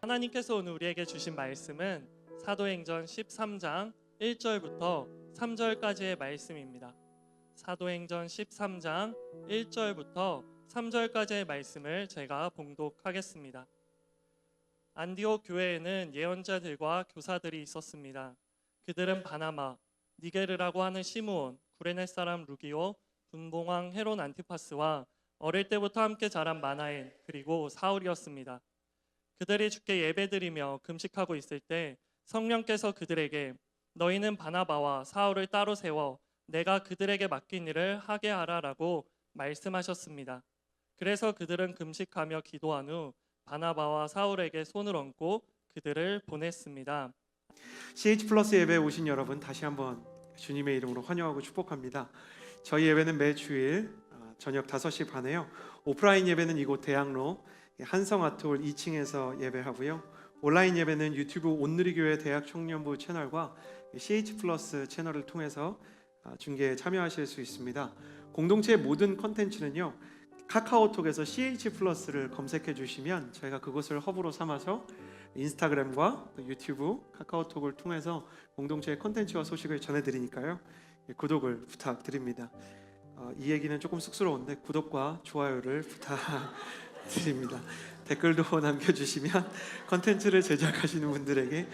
하나님께서 오늘 우리에게 주신 말씀은 사도행전 13장 1절부터 3절까지의 말씀입니다. 사도행전 13장 1절부터 3절까지의 말씀을 제가 봉독하겠습니다. 안디옥 교회에는 예언자들과 교사들이 있었습니다. 그들은 바나바, 니게르라고 하는 시므온, 구레네 사람 루기오, 분봉왕 헤론 안티파스와 어릴 때부터 함께 자란 마나엔, 그리고 사울이었습니다. 그들이 주께 예배드리며 금식하고 있을 때 성령께서 그들에게 너희는 바나바와 사울을 따로 세워 내가 그들에게 맡긴 일을 하게 하라라고 말씀하셨습니다. 그래서 그들은 금식하며 기도한 후 바나바와 사울에게 손을 얹고 그들을 보냈습니다. CH 플러스 예배에 오신 여러분 다시 한번 주님의 이름으로 환영하고 축복합니다. 저희 예배는 매주일 저녁 5시 반에요. 오프라인 예배는 이곳 대학로 한성아트홀 2층에서 예배하고요. 온라인 예배는 유튜브 온누리교회 대학 청년부 채널과 CH 플러스 채널을 통해서 중계에 참여하실 수 있습니다. 공동체의 모든 컨텐츠는요, 카카오톡에서 CH 플러스를 검색해 주시면 저희가 그곳을 허브로 삼아서 인스타그램과 유튜브, 카카오톡을 통해서 공동체의 컨텐츠와 소식을 전해드리니까요, 구독을 부탁드립니다. 이 얘기는 조금 쑥스러운데 구독과 좋아요를 부탁드립니다. 댓글도 남겨주시면 컨텐츠를 제작하시는 분들에게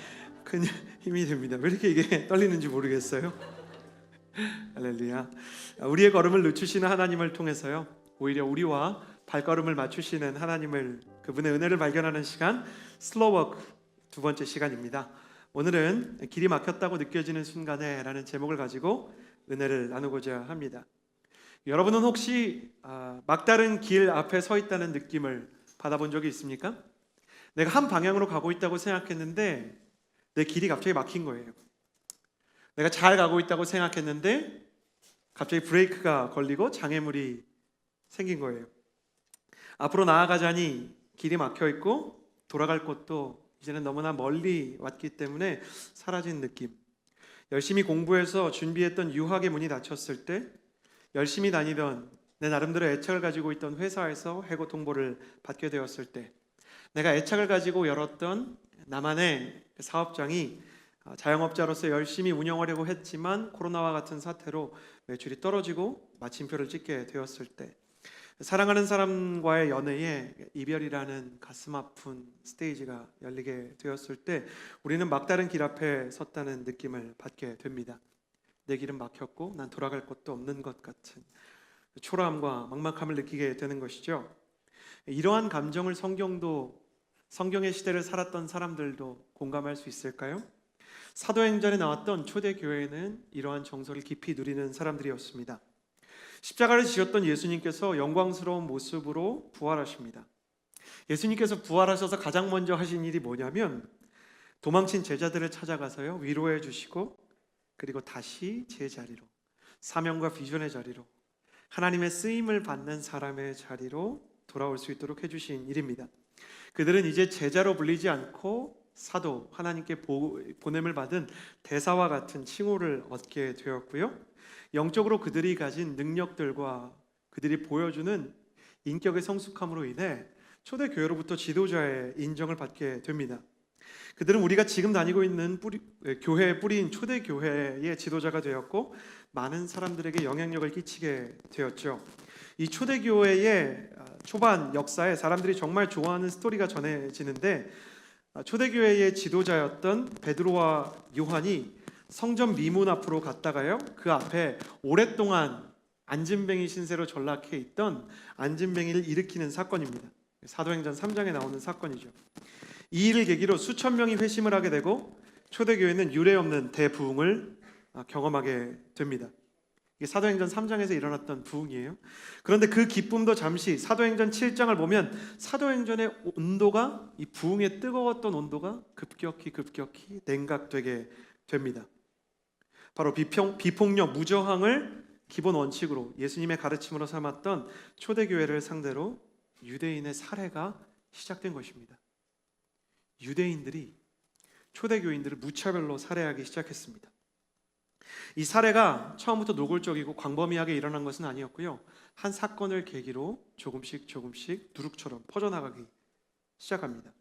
큰 힘이 됩니다. 왜 이렇게 이게 떨리는지 모르겠어요. 할렐루야. 우리의 걸음을 늦추시는 하나님을 통해서요, 오히려 우리와 발걸음을 맞추시는 하나님을, 그분의 은혜를 발견하는 시간, 슬로워크 두 번째 시간입니다. 오늘은 길이 막혔다고 느껴지는 순간에 라는 제목을 가지고 은혜를 나누고자 합니다. 여러분은 혹시 막다른 길 앞에 서 있다는 느낌을 받아본 적이 있습니까? 내가 한 방향으로 가고 있다고 생각했는데 내 길이 갑자기 막힌 거예요. 내가 잘 가고 있다고 생각했는데 갑자기 브레이크가 걸리고 장애물이 생긴 거예요. 앞으로 나아가자니 길이 막혀 있고 돌아갈 곳도 이제는 너무나 멀리 왔기 때문에 사라진 느낌. 열심히 공부해서 준비했던 유학의 문이 닫혔을 때, 열심히 다니던 내 나름대로 애착을 가지고 있던 회사에서 해고 통보를 받게 되었을 때, 내가 애착을 가지고 열었던 나만의 사업장이 자영업자로서 열심히 운영하려고 했지만 코로나와 같은 사태로 매출이 떨어지고 마침표를 찍게 되었을 때, 사랑하는 사람과의 연애에 이별이라는 가슴 아픈 스테이지가 열리게 되었을 때 우리는 막다른 길 앞에 섰다는 느낌을 받게 됩니다. 내 길은 막혔고 난 돌아갈 곳도 없는 것 같은 초라함과 막막함을 느끼게 되는 것이죠. 이러한 감정을 성경의 시대를 살았던 사람들도 공감할 수 있을까요? 사도행전에 나왔던 초대교회는 이러한 정서를 깊이 누리는 사람들이었습니다. 십자가를 지셨던 예수님께서 영광스러운 모습으로 부활하십니다. 예수님께서 부활하셔서 가장 먼저 하신 일이 뭐냐면 도망친 제자들을 찾아가서요, 위로해 주시고, 그리고 다시 제자리로, 사명과 비전의 자리로, 하나님의 쓰임을 받는 사람의 자리로 돌아올 수 있도록 해주신 일입니다. 그들은 이제 제자로 불리지 않고 사도, 하나님께 보냄을 받은 대사와 같은 칭호를 얻게 되었고요, 영적으로 그들이 가진 능력들과 그들이 보여주는 인격의 성숙함으로 인해 초대교회로부터 지도자의 인정을 받게 됩니다. 그들은 우리가 지금 다니고 있는 교회의 뿌리인 초대교회의 지도자가 되었고 많은 사람들에게 영향력을 끼치게 되었죠. 이 초대교회의 초반 역사에 사람들이 정말 좋아하는 스토리가 전해지는데, 초대교회의 지도자였던 베드로와 요한이 성전 미문 앞으로 갔다가요, 그 앞에 오랫동안 안진뱅이 신세로 전락해 있던 안진뱅이를 일으키는 사건입니다. 사도행전 3장에 나오는 사건이죠. 이 일을 계기로 수천 명이 회심을 하게 되고 초대교회는 유례없는 대부흥을 경험하게 됩니다. 이게 사도행전 3장에서 일어났던 부흥이에요. 그런데 그 기쁨도 잠시, 사도행전 7장을 보면 사도행전의 온도가, 이 부흥의 뜨거웠던 온도가 급격히 냉각되게 됩니다. 바로 비폭력, 무저항을 기본 원칙으로 예수님의 가르침으로 삼았던 초대교회를 상대로 유대인의 살해가 시작된 것입니다. 유대인들이 초대교인들을 무차별로 살해하기 시작했습니다. 이 살해가 처음부터 노골적이고 광범위하게 일어난 것은 아니었고요, 한 사건을 계기로 조금씩 누룩처럼 퍼져나가기 시작합니다.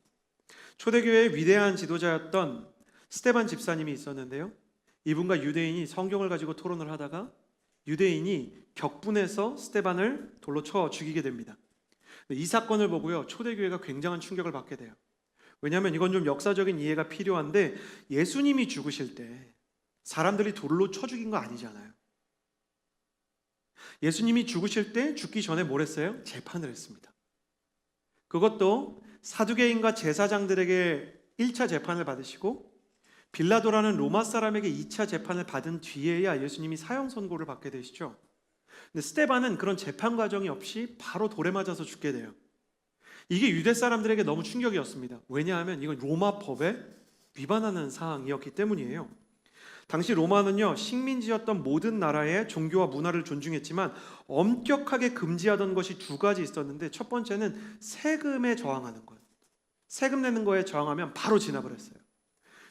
초대교회의 위대한 지도자였던 스데반 집사님이 있었는데요. 이분과 유대인이 성경을 가지고 토론을 하다가 유대인이 격분해서 스데반을 돌로 쳐 죽이게 됩니다. 이 사건을 보고요, 초대교회가 굉장한 충격을 받게 돼요. 왜냐하면 이건 좀 역사적인 이해가 필요한데, 예수님이 죽으실 때 사람들이 돌로 쳐 죽인 거 아니잖아요. 예수님이 죽으실 때 죽기 전에 뭘 했어요? 재판을 했습니다. 그것도 사두개인과 제사장들에게 1차 재판을 받으시고 빌라도라는 로마 사람에게 2차 재판을 받은 뒤에야 예수님이 사형 선고를 받게 되시죠. 근데 스데반은 그런 재판 과정이 없이 바로 돌에 맞아서 죽게 돼요. 이게 유대 사람들에게 너무 충격이었습니다. 왜냐하면 이건 로마 법에 위반하는 사항이었기 때문이에요. 당시 로마는요, 식민지였던 모든 나라의 종교와 문화를 존중했지만 엄격하게 금지하던 것이 두 가지 있었는데, 첫 번째는 세금에 저항하는 것. 세금 내는 거에 저항하면 바로 진압을 했어요.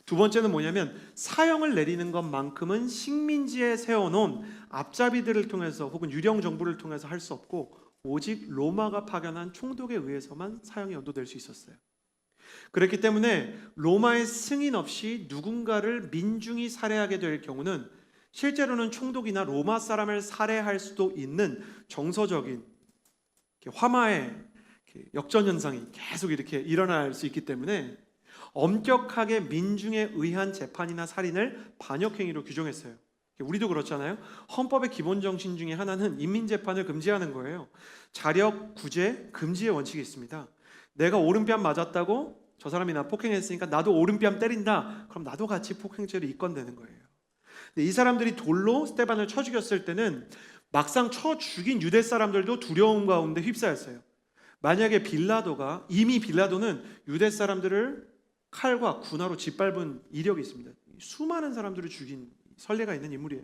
두 번째는 뭐냐면 사형을 내리는 것만큼은 식민지에 세워놓은 앞잡이들을 통해서 혹은 유령 정부를 통해서 할 수 없고 오직 로마가 파견한 총독에 의해서만 사형이 연도될 수 있었어요. 그렇기 때문에 로마의 승인 없이 누군가를 민중이 살해하게 될 경우는 실제로는 총독이나 로마 사람을 살해할 수도 있는 정서적인 화마의 역전 현상이 계속 이렇게 일어날 수 있기 때문에 엄격하게 민중에 의한 재판이나 살인을 반역행위로 규정했어요. 우리도 그렇잖아요. 헌법의 기본 정신 중에 하나는 인민재판을 금지하는 거예요. 자력, 구제, 금지의 원칙이 있습니다. 내가 오른뺨 맞았다고 저 사람이 나 폭행했으니까 나도 오른뺨 때린다. 그럼 나도 같이 폭행죄로 입건되는 거예요. 근데 이 사람들이 돌로 스데반을 쳐 죽였을 때는 막상 쳐 죽인 유대 사람들도 두려움 가운데 휩싸였어요. 만약에 이미 빌라도는 유대 사람들을 칼과 군화로 짓밟은 이력이 있습니다. 수많은 사람들을 죽인 선례가 있는 인물이에요.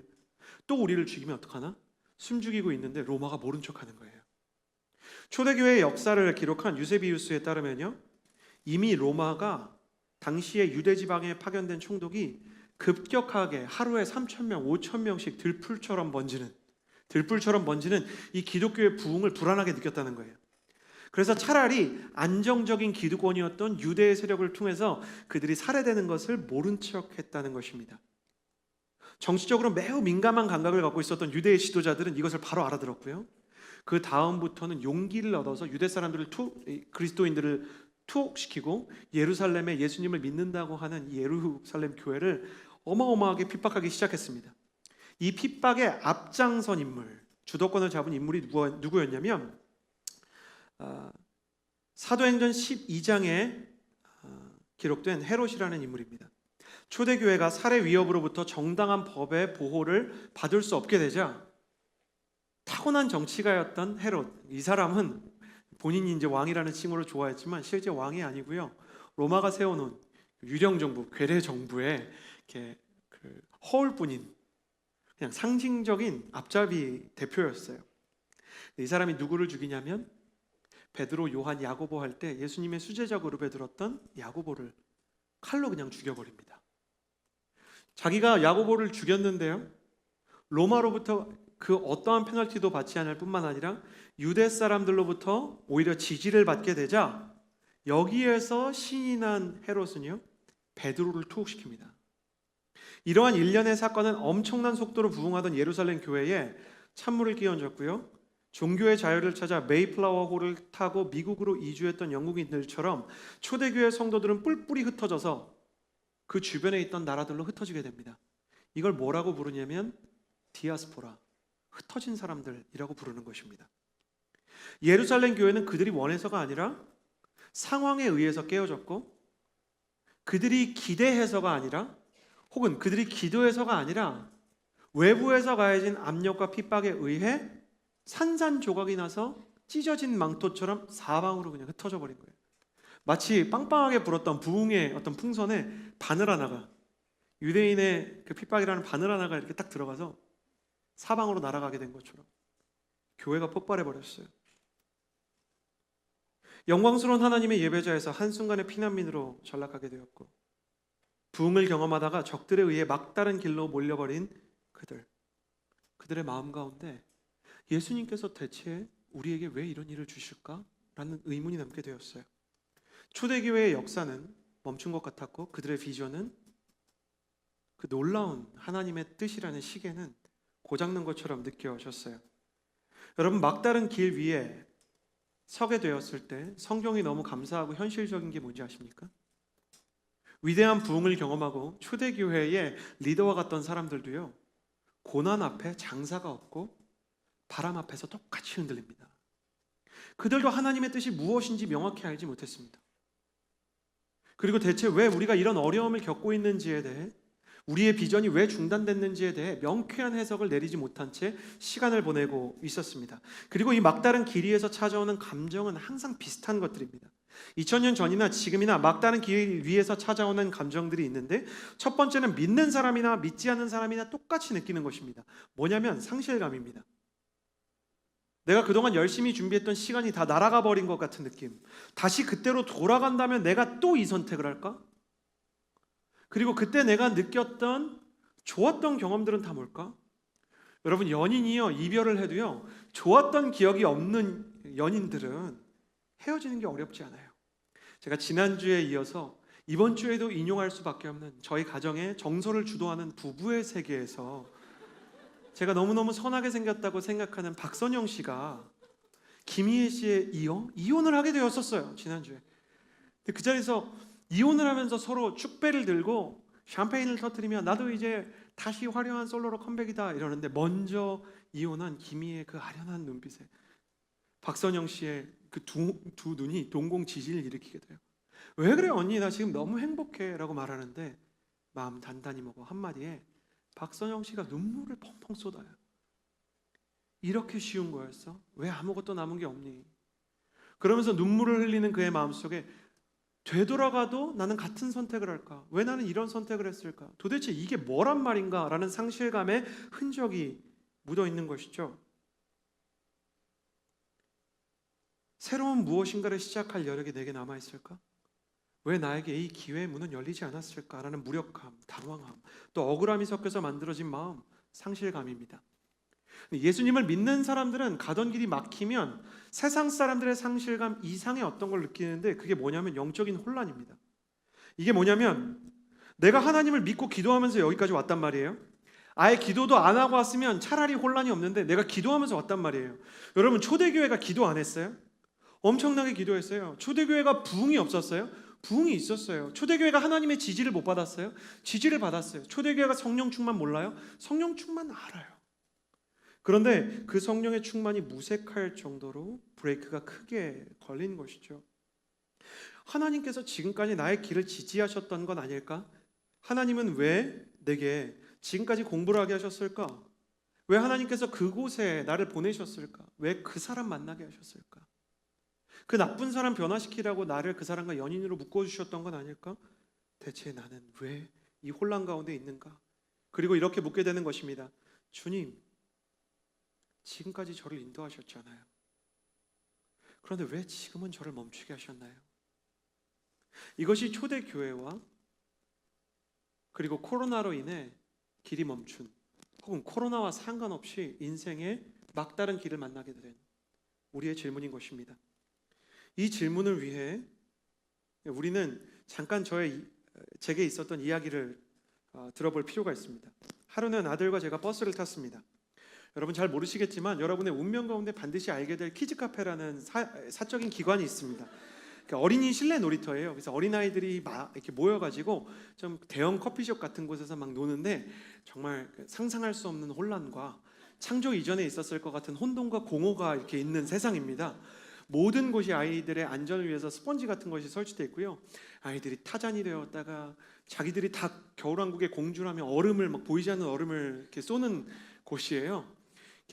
또 우리를 죽이면 어떡하나? 숨죽이고 있는데 로마가 모른 척하는 거예요. 초대교회의 역사를 기록한 유세비우스에 따르면요, 이미 로마가 당시에 유대 지방에 파견된 총독이 급격하게 하루에 3,000명, 5,000명씩 들불처럼 번지는 이 기독교의 부흥을 불안하게 느꼈다는 거예요. 그래서 차라리 안정적인 기득권이었던 유대의 세력을 통해서 그들이 살해되는 것을 모른 척했다는 것입니다. 정치적으로 매우 민감한 감각을 갖고 있었던 유대의 지도자들은 이것을 바로 알아들었고요. 그 다음부터는 용기를 얻어서 유대 사람들을 그리스도인들을 투옥시키고 예루살렘에 예수님을 믿는다고 하는 이 예루살렘 교회를 어마어마하게 핍박하기 시작했습니다. 이 핍박의 앞장선 인물, 주도권을 잡은 인물이 누구였냐면 사도행전 12장에 기록된 헤롯이라는 인물입니다. 초대교회가 살해 위협으로부터 정당한 법의 보호를 받을 수 없게 되자 타고난 정치가였던 헤롯, 이 사람은 본인이 이제 왕이라는 칭호를 좋아했지만 실제 왕이 아니고요, 로마가 세워놓은 유령 정부, 괴뢰 정부의 이렇게 허울뿐인 그냥 상징적인 앞잡이 대표였어요. 이 사람이 누구를 죽이냐면 베드로, 요한, 야고보 할 때 예수님의 수제자 그룹에 들었던 야고보를 칼로 그냥 죽여버립니다. 자기가 야고보를 죽였는데요, 로마로부터 그 어떠한 페널티도 받지 않을 뿐만 아니라 유대 사람들로부터 오히려 지지를 받게 되자 여기에서 신이 난 헤롯은요, 베드로를 투옥시킵니다. 이러한 일련의 사건은 엄청난 속도로 부흥하던 예루살렘 교회에 찬물을 끼얹었고요, 종교의 자유를 찾아 메이플라워 호를 타고 미국으로 이주했던 영국인들처럼 초대교회 성도들은 뿔뿔이 흩어져서 그 주변에 있던 나라들로 흩어지게 됩니다. 이걸 뭐라고 부르냐면 디아스포라, 흩어진 사람들이라고 부르는 것입니다. 예루살렘 교회는 그들이 원해서가 아니라 상황에 의해서 깨어졌고, 그들이 기대해서가 아니라 혹은 그들이 기도해서가 아니라 외부에서 가해진 압력과 핍박에 의해 산산조각이 나서 찢어진 망토처럼 사방으로 그냥 흩어져 버린 거예요. 마치 빵빵하게 불었던 부흥의 어떤 풍선에 바늘 하나가, 유대인의 그 핍박이라는 바늘 하나가 이렇게 딱 들어가서 사방으로 날아가게 된 것처럼 교회가 폭발해 버렸어요. 영광스러운 하나님의 예배자에서 한순간에 피난민으로 전락하게 되었고, 부흥을 경험하다가 적들에 의해 막다른 길로 몰려버린 그들의 마음 가운데 예수님께서 대체 우리에게 왜 이런 일을 주실까? 라는 의문이 남게 되었어요. 초대교회의 역사는 멈춘 것 같았고 그들의 비전은 그 놀라운 하나님의 뜻이라는 시계는 고장난 것처럼 느껴졌어요. 여러분, 막다른 길 위에 서게 되었을 때 성경이 너무 감사하고 현실적인 게 뭔지 아십니까? 위대한 부흥을 경험하고 초대교회의 리더와 같던 사람들도요, 고난 앞에 장사가 없고 바람 앞에서 똑같이 흔들립니다. 그들도 하나님의 뜻이 무엇인지 명확히 알지 못했습니다. 그리고 대체 왜 우리가 이런 어려움을 겪고 있는지에 대해, 우리의 비전이 왜 중단됐는지에 대해 명쾌한 해석을 내리지 못한 채 시간을 보내고 있었습니다. 그리고 이 막다른 길 위에서 찾아오는 감정은 항상 비슷한 것들입니다. 2000년 전이나 지금이나 막다른 길 위에서 찾아오는 감정들이 있는데, 첫 번째는 믿는 사람이나 믿지 않는 사람이나 똑같이 느끼는 것입니다. 뭐냐면 상실감입니다. 내가 그동안 열심히 준비했던 시간이 다 날아가 버린 것 같은 느낌. 다시 그때로 돌아간다면 내가 또 이 선택을 할까? 그리고 그때 내가 느꼈던 좋았던 경험들은 다 뭘까? 여러분, 연인이요, 이별을 해도요, 좋았던 기억이 없는 연인들은 헤어지는 게 어렵지 않아요. 제가 지난주에 이어서 이번 주에도 인용할 수밖에 없는 저희 가정의 정서를 주도하는 부부의 세계에서 제가 너무너무 선하게 생겼다고 생각하는 박선영 씨가 김희애 씨에 이어 이혼을 하게 되었었어요, 지난주에. 근데 그 자리에서 이혼을 하면서 서로 축배를 들고 샴페인을 터뜨리며 나도 이제 다시 화려한 솔로로 컴백이다 이러는데, 먼저 이혼한 김희애의 그 아련한 눈빛에 박선영 씨의 그 두 눈이 동공 지진을 일으키게 돼요. 왜 그래 언니, 나 지금 너무 행복해 라고 말하는데 마음 단단히 먹어 한마디에 박선영 씨가 눈물을 펑펑 쏟아요. 이렇게 쉬운 거였어? 왜 아무것도 남은 게 없니? 그러면서 눈물을 흘리는 그의 마음속에 되돌아가도 나는 같은 선택을 할까? 왜 나는 이런 선택을 했을까? 도대체 이게 뭐란 말인가? 라는 상실감의 흔적이 묻어 있는 것이죠. 새로운 무엇인가를 시작할 여력이 내게 남아있을까? 왜 나에게 이 기회의 문은 열리지 않았을까라는 무력감, 당황함, 또 억울함이 섞여서 만들어진 마음, 상실감입니다. 예수님을 믿는 사람들은 가던 길이 막히면 세상 사람들의 상실감 이상의 어떤 걸 느끼는데, 그게 뭐냐면 영적인 혼란입니다. 이게 뭐냐면 내가 하나님을 믿고 기도하면서 여기까지 왔단 말이에요. 아예 기도도 안 하고 왔으면 차라리 혼란이 없는데 내가 기도하면서 왔단 말이에요. 여러분, 초대교회가 기도 안 했어요? 엄청나게 기도했어요. 초대교회가 부흥이 없었어요? 부흥이 있었어요. 초대교회가 하나님의 지지를 못 받았어요? 지지를 받았어요. 초대교회가 성령 충만 몰라요? 성령 충만 알아요. 그런데 그 성령의 충만이 무색할 정도로 브레이크가 크게 걸린 것이죠. 하나님께서 지금까지 나의 길을 지지하셨던 건 아닐까? 하나님은 왜 내게 지금까지 공부를 하게 하셨을까? 왜 하나님께서 그곳에 나를 보내셨을까? 왜 그 사람 만나게 하셨을까? 그 나쁜 사람 변화시키라고 나를 그 사람과 연인으로 묶어주셨던 건 아닐까? 대체 나는 왜 이 혼란 가운데 있는가? 그리고 이렇게 묻게 되는 것입니다. 주님, 지금까지 저를 인도하셨잖아요. 그런데 왜 지금은 저를 멈추게 하셨나요? 이것이 초대교회와 그리고 코로나로 인해 길이 멈춘, 혹은 코로나와 상관없이 인생의 막다른 길을 만나게 된 우리의 질문인 것입니다. 이 질문을 위해 우리는 잠깐 제게 있었던 이야기를 들어볼 필요가 있습니다. 하루는 아들과 제가 버스를 탔습니다. 여러분 잘 모르시겠지만 여러분의 운명 가운데 반드시 알게 될 키즈카페라는 사적인 기관이 있습니다. 어린이 실내 놀이터예요. 그래서 어린아이들이 막 이렇게 모여가지고 좀 대형 커피숍 같은 곳에서 막 노는데, 정말 상상할 수 없는 혼란과 창조 이전에 있었을 것 같은 혼돈과 공허가 이렇게 있는 세상입니다. 모든 곳이 아이들의 안전을 위해서 스펀지 같은 것이 설치되어 있고요. 아이들이 타잔이 되었다가 자기들이 다 겨울왕국의 공주라며 얼음을 막 보이지 않는 얼음을 이렇게 쏘는 곳이에요.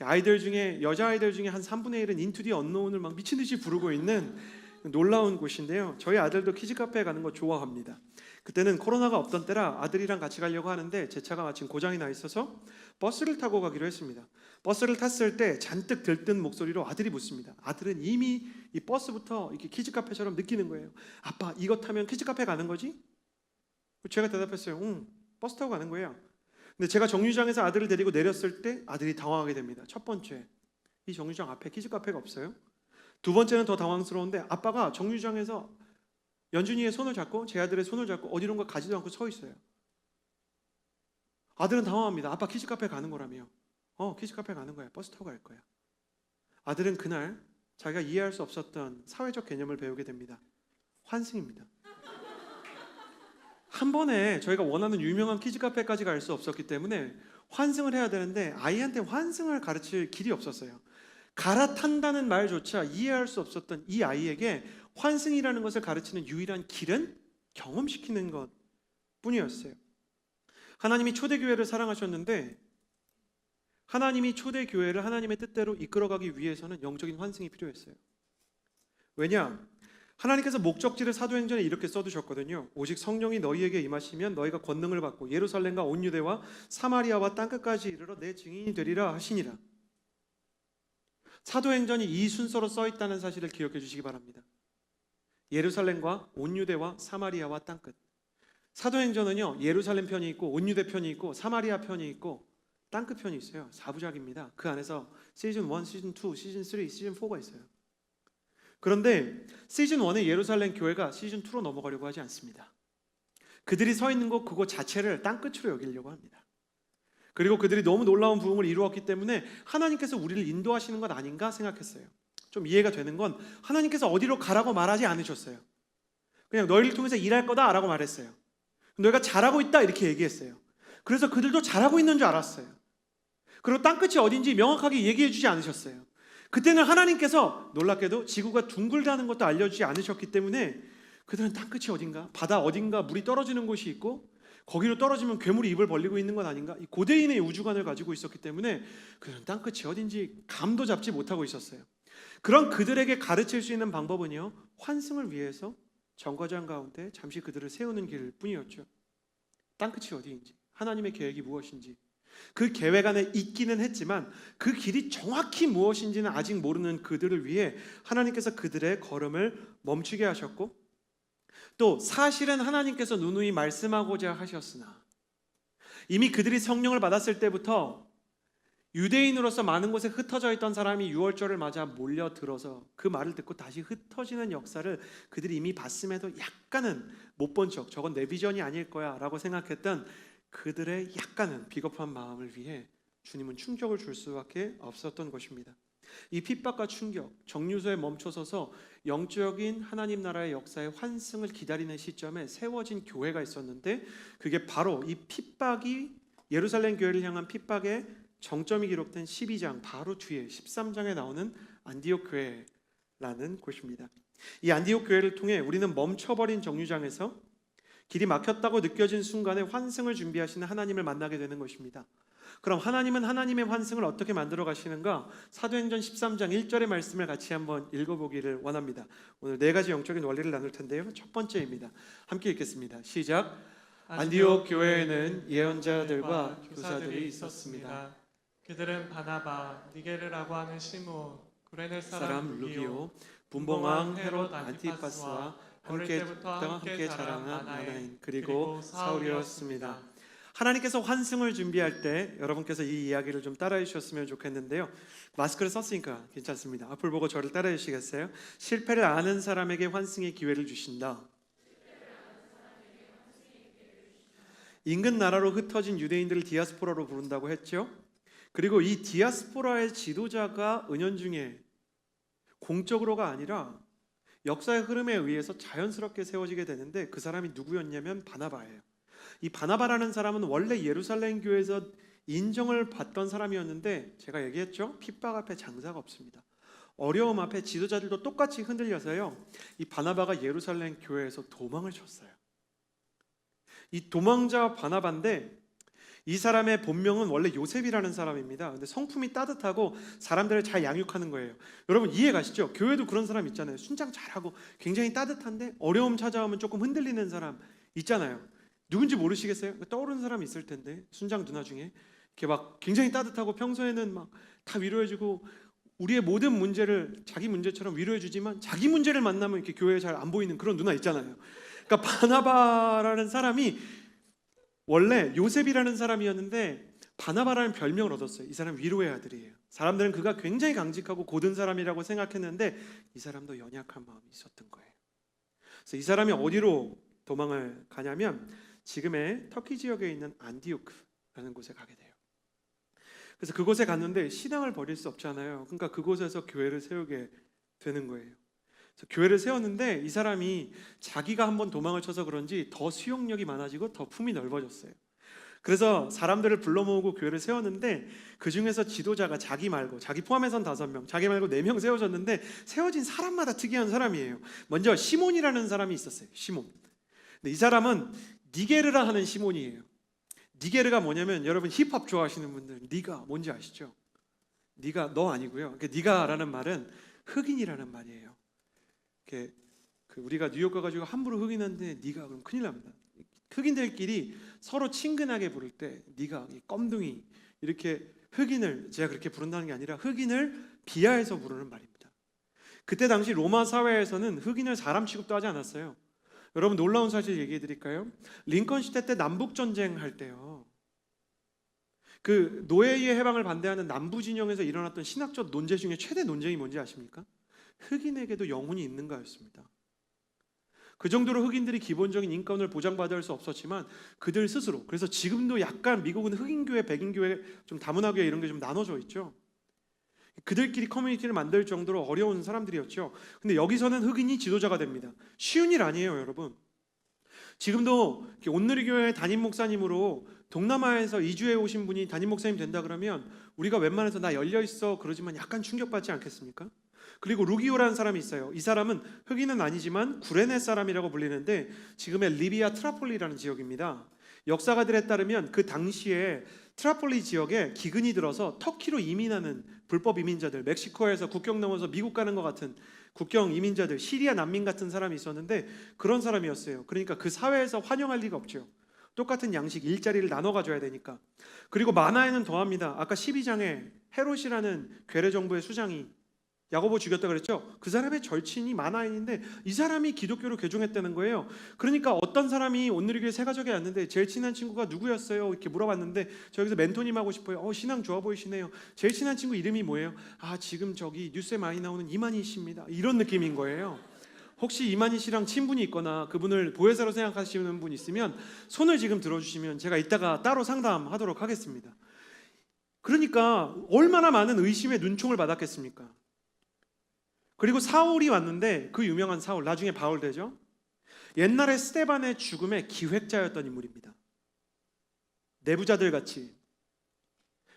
아이들 중에 여자아이들 중에 한 3분의 1은 인투 디 언노운을 막 미친 듯이 부르고 있는 놀라운 곳인데요. 저희 아들도 키즈카페에 가는 거 좋아합니다. 그때는 코로나가 없던 때라 아들이랑 같이 가려고 하는데 제 차가 마침 고장이 나 있어서 버스를 타고 가기로 했습니다. 버스를 탔을 때 잔뜩 들뜬 목소리로 아들이 묻습니다. 아들은 이미 이 버스부터 이렇게 키즈카페처럼 느끼는 거예요. 아빠, 이거 타면 키즈카페 가는 거지? 제가 대답했어요. 응, 버스 타고 가는 거예요. 근데 제가 정류장에서 아들을 데리고 내렸을 때 아들이 당황하게 됩니다. 첫 번째, 이 정류장 앞에 키즈카페가 없어요. 두 번째는 더 당황스러운데, 아빠가 정류장에서 연준이의 손을 잡고 제 아들의 손을 잡고 어디론가 가지도 않고 서 있어요. 아들은 당황합니다. 아빠 키즈카페 가는 거라며. 키즈카페 가는 거야. 버스 타고 갈 거야. 아들은 그날 자기가 이해할 수 없었던 사회적 개념을 배우게 됩니다. 환승입니다. 한 번에 저희가 원하는 유명한 키즈카페까지 갈 수 없었기 때문에 환승을 해야 되는데 아이한테 환승을 가르칠 길이 없었어요. 갈아탄다는 말조차 이해할 수 없었던 이 아이에게 환승이라는 것을 가르치는 유일한 길은 경험시키는 것 뿐이었어요. 하나님이 초대교회를 사랑하셨는데 하나님이 초대교회를 하나님의 뜻대로 이끌어가기 위해서는 영적인 환승이 필요했어요. 왜냐? 하나님께서 목적지를 사도행전에 이렇게 써두셨거든요. 오직 성령이 너희에게 임하시면 너희가 권능을 받고 예루살렘과 온 유대와 사마리아와 땅끝까지 이르러 내 증인이 되리라 하시니라. 사도행전이 이 순서로 써있다는 사실을 기억해 주시기 바랍니다. 예루살렘과 온 유대와 사마리아와 땅끝. 사도행전은요, 예루살렘 편이 있고 온 유대 편이 있고 사마리아 편이 있고 땅끝 편이 있어요. 4부작입니다. 그 안에서 시즌 1, 시즌 2, 시즌 3, 시즌 4가 있어요. 그런데 시즌 1의 예루살렘 교회가 시즌 2로 넘어가려고 하지 않습니다. 그들이 서 있는 곳 그곳 자체를 땅끝으로 여기려고 합니다. 그리고 그들이 너무 놀라운 부흥을 이루었기 때문에 하나님께서 우리를 인도하시는 것 아닌가 생각했어요. 좀 이해가 되는 건 하나님께서 어디로 가라고 말하지 않으셨어요. 그냥 너희를 통해서 일할 거다 라고 말했어요. 너희가 잘하고 있다 이렇게 얘기했어요. 그래서 그들도 잘하고 있는 줄 알았어요. 그리고 땅끝이 어딘지 명확하게 얘기해 주지 않으셨어요. 그때는 하나님께서 놀랍게도 지구가 둥글다는 것도 알려주지 않으셨기 때문에 그들은 땅끝이 어딘가, 바다 어딘가 물이 떨어지는 곳이 있고 거기로 떨어지면 괴물이 입을 벌리고 있는 것 아닌가, 이 고대인의 우주관을 가지고 있었기 때문에 그들은 땅끝이 어딘지 감도 잡지 못하고 있었어요. 그런 그들에게 가르칠 수 있는 방법은요, 환승을 위해서 정거장 가운데 잠시 그들을 세우는 길 뿐이었죠. 땅끝이 어디인지, 하나님의 계획이 무엇인지, 그 계획 안에 있기는 했지만 그 길이 정확히 무엇인지는 아직 모르는 그들을 위해 하나님께서 그들의 걸음을 멈추게 하셨고, 또 사실은 하나님께서 누누이 말씀하고자 하셨으나 이미 그들이 성령을 받았을 때부터 유대인으로서 많은 곳에 흩어져 있던 사람이 유월절을 맞아 몰려들어서 그 말을 듣고 다시 흩어지는 역사를 그들이 이미 봤음에도 약간은 못 본 척, 저건 내 비전이 아닐 거야 라고 생각했던 그들의 약간은 비겁한 마음을 위해 주님은 충격을 줄 수밖에 없었던 것입니다. 이 핍박과 충격, 정류소에 멈춰서서 영적인 하나님 나라의 역사의 환승을 기다리는 시점에 세워진 교회가 있었는데, 그게 바로 이 핍박이 예루살렘 교회를 향한 핍박의 정점이 기록된 12장 바로 뒤에 13장에 나오는 안디옥 교회라는 곳입니다. 이 안디옥 교회를 통해 우리는 멈춰버린 정류장에서 길이 막혔다고 느껴진 순간에 환승을 준비하시는 하나님을 만나게 되는 것입니다. 그럼 하나님은 하나님의 환승을 어떻게 만들어 가시는가? 사도행전 13장 1절의 말씀을 같이 한번 읽어보기를 원합니다. 오늘 네 가지 영적인 원리를 나눌 텐데요. 첫 번째입니다. 함께 읽겠습니다. 시작. 안디옥 교회에는 예언자들과 교사들이 있었습니다. 그들은 바나바, 니게르라고 하는 시므온, 구레네 사람 루기오, 분봉왕 헤롯 안티파스와 함께 자랑한 마나인, 그리고 사울이었습니다. 하나님께서 환승을 준비할 때 여러분께서 이 이야기를 좀 따라해 주셨으면 좋겠는데요. 마스크를 썼으니까 괜찮습니다. 앞을 보고 저를 따라해 주시겠어요? 실패를 아는 사람에게 환승의 기회를 주신다. 인근 나라로 흩어진 유대인들을 디아스포라로 부른다고 했죠. 그리고 이 디아스포라의 지도자가 은연중에 공적으로가 아니라 역사의 흐름에 의해서 자연스럽게 세워지게 되는데, 그 사람이 누구였냐면 바나바예요. 이 바나바라는 사람은 원래 예루살렘 교회에서 인정을 받던 사람이었는데, 제가 얘기했죠, 핍박 앞에 장사가 없습니다. 어려움 앞에 지도자들도 똑같이 흔들려서요, 이 바나바가 예루살렘 교회에서 도망을 쳤어요. 이 도망자 바나바인데, 이 사람의 본명은 원래 요셉이라는 사람입니다. 근데 성품이 따뜻하고 사람들을 잘 양육하는 거예요. 여러분 이해 가시죠? 교회도 그런 사람 있잖아요. 순장 잘하고 굉장히 따뜻한데 어려움 찾아오면 조금 흔들리는 사람 있잖아요. 누군지 모르시겠어요? 떠오르는 사람 있을 텐데, 순장 누나 중에 이렇게 막 굉장히 따뜻하고 평소에는 막 다 위로해주고 우리의 모든 문제를 자기 문제처럼 위로해주지만 자기 문제를 만나면 이렇게 교회에 잘 안 보이는 그런 누나 있잖아요. 그러니까 바나바라는 사람이 원래 요셉이라는 사람이었는데 바나바라는 별명을 얻었어요. 이 사람 위로의 아들이에요. 사람들은 그가 굉장히 강직하고 고든 사람이라고 생각했는데 이 사람도 연약한 마음이 있었던 거예요. 그래서 이 사람이 어디로 도망을 가냐면 지금의 터키 지역에 있는 안디오크라는 곳에 가게 돼요. 그래서 그곳에 갔는데 신앙을 버릴 수 없잖아요. 그러니까 그곳에서 교회를 세우게 되는 거예요. 그래서 교회를 세웠는데 이 사람이 자기가 한번 도망을 쳐서 그런지 더 수용력이 많아지고 더 품이 넓어졌어요. 그래서 사람들을 불러 모으고 교회를 세웠는데 그 중에서 지도자가 자기 말고, 자기 포함해선 5명, 자기 말고 4명 세워졌는데 세워진 사람마다 특이한 사람이에요. 먼저 시몬이라는 사람이 있었어요. 시몬. 근데 이 사람은 니게르라 하는 시몬이에요. 니게르가 뭐냐면, 여러분 힙합 좋아하시는 분들 니가 뭔지 아시죠? 니가 너 아니고요. 니가라는 말은 흑인이라는 말이에요. 우리가 뉴욕 가가지고 함부로 흑인한테 니가 그럼 큰일 납니다. 흑인들끼리 서로 친근하게 부를 때 니가, 껌둥이, 이렇게 흑인을 제가 그렇게 부른다는 게 아니라 흑인을 비하해서 부르는 말입니다. 그때 당시 로마 사회에서는 흑인을 사람 취급도 하지 않았어요. 여러분 놀라운 사실 얘기해 드릴까요? 링컨 시대 때 남북 전쟁 할 때요, 그 노예의 해방을 반대하는 남부 진영에서 일어났던 신학적 논쟁 중에 최대 논쟁이 뭔지 아십니까? 흑인에게도 영혼이 있는가였습니다. 그 정도로 흑인들이 기본적인 인권을 보장받을 수 없었지만 그들 스스로, 그래서 지금도 약간 미국은 흑인교회, 백인교회, 좀 다문화교회 이런 게 좀 나눠져 있죠. 그들끼리 커뮤니티를 만들 정도로 어려운 사람들이었죠. 근데 여기서는 흑인이 지도자가 됩니다. 쉬운 일 아니에요, 여러분. 지금도 온누리교회 담임 목사님으로 동남아에서 이주해 오신 분이 담임 목사님 된다 그러면 우리가 웬만해서 나 열려 있어 그러지만 약간 충격받지 않겠습니까? 그리고 루기오라는 사람이 있어요. 이 사람은 흑인은 아니지만 구레네 사람이라고 불리는데 지금의 리비아 트라폴리라는 지역입니다. 역사가들에 따르면 그 당시에 트라폴리 지역에 기근이 들어서 터키로 이민하는 불법 이민자들, 멕시코에서 국경 넘어서 미국 가는 것 같은 국경 이민자들, 시리아 난민 같은 사람이 있었는데 그런 사람이었어요. 그러니까 그 사회에서 환영할 리가 없죠. 똑같은 양식 일자리를 나눠 가져야 되니까. 그리고 만화에는 더합니다. 아까 12장에 헤롯이라는 괴뢰 정부의 수장이 야고보 죽였다 그랬죠? 그 사람의 절친이 마나인인데 이 사람이 기독교로 개종했다는 거예요. 그러니까 어떤 사람이 온누리교회 새가족에 왔는데 제일 친한 친구가 누구였어요? 이렇게 물어봤는데 저 여기서 멘토님 하고 싶어요. 신앙 좋아 보이시네요. 제일 친한 친구 이름이 뭐예요? 지금 저기 뉴스에 많이 나오는 이만희 씨입니다. 이런 느낌인 거예요. 혹시 이만희 씨랑 친분이 있거나 그분을 보혜사로 생각하시는 분 있으면 손을 지금 들어주시면 제가 이따가 따로 상담하도록 하겠습니다. 그러니까 얼마나 많은 의심의 눈총을 받았겠습니까? 그리고 사울이 왔는데 그 유명한 사울, 나중에 바울 되죠. 옛날에 스데반의 죽음의 기획자였던 인물입니다. 내부자들 같이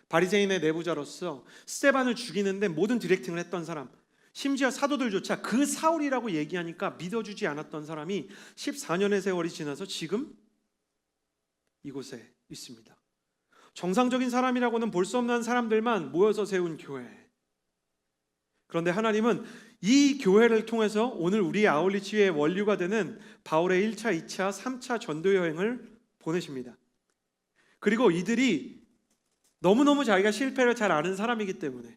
바리새인의 내부자로서 스데반을 죽이는데 모든 디렉팅을 했던 사람, 심지어 사도들조차 그 사울이라고 얘기하니까 믿어주지 않았던 사람이 14년의 세월이 지나서 지금 이곳에 있습니다. 정상적인 사람이라고는 볼 수 없는 사람들만 모여서 세운 교회. 그런데 하나님은 이 교회를 통해서 오늘 우리 아울리치의 원류가 되는 바울의 1차, 2차, 3차 전도 여행을 보내십니다. 그리고 이들이 너무너무 자기가 실패를 잘 아는 사람이기 때문에,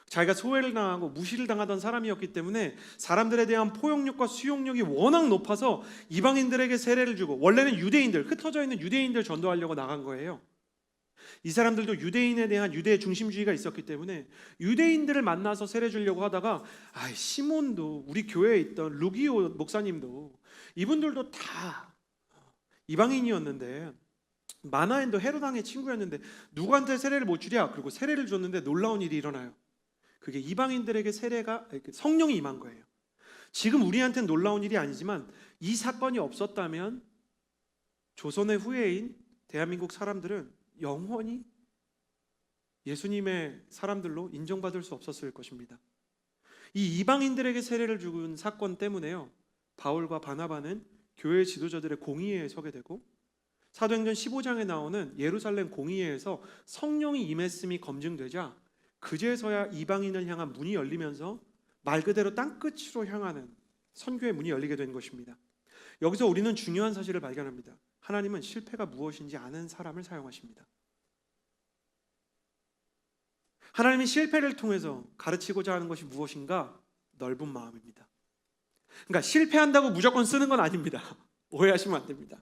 자기가 소외를 당하고 무시를 당하던 사람이었기 때문에 사람들에 대한 포용력과 수용력이 워낙 높아서 이방인들에게 세례를 주고, 원래는 유대인들, 흩어져 있는 유대인들 전도하려고 나간 거예요. 이 사람들도 유대인에 대한 유대 중심주의가 있었기 때문에 유대인들을 만나서 세례 주려고 하다가 시몬도, 우리 교회에 있던 루기오 목사님도, 이분들도 다 이방인이었는데 마나엔도 헤로당의 친구였는데 누구한테 세례를 못 주랴? 그리고 세례를 줬는데 놀라운 일이 일어나요. 그게 이방인들에게 세례가, 성령이 임한 거예요. 지금 우리한테는 놀라운 일이 아니지만 이 사건이 없었다면 조선의 후예인 대한민국 사람들은 영원히 예수님의 사람들로 인정받을 수 없었을 것입니다. 이 이방인들에게 세례를 준 사건 때문에요, 바울과 바나바는 교회 지도자들의 공의회에 서게 되고, 사도행전 15장에 나오는 예루살렘 공의회에서 성령이 임했음이 검증되자 그제서야 이방인을 향한 문이 열리면서 말 그대로 땅끝으로 향하는 선교의 문이 열리게 된 것입니다. 여기서 우리는 중요한 사실을 발견합니다. 하나님은 실패가 무엇인지 아는 사람을 사용하십니다. 하나님이 실패를 통해서 가르치고자 하는 것이 무엇인가? 넓은 마음입니다. 그러니까 실패한다고 무조건 쓰는 건 아닙니다. 오해하시면 안 됩니다.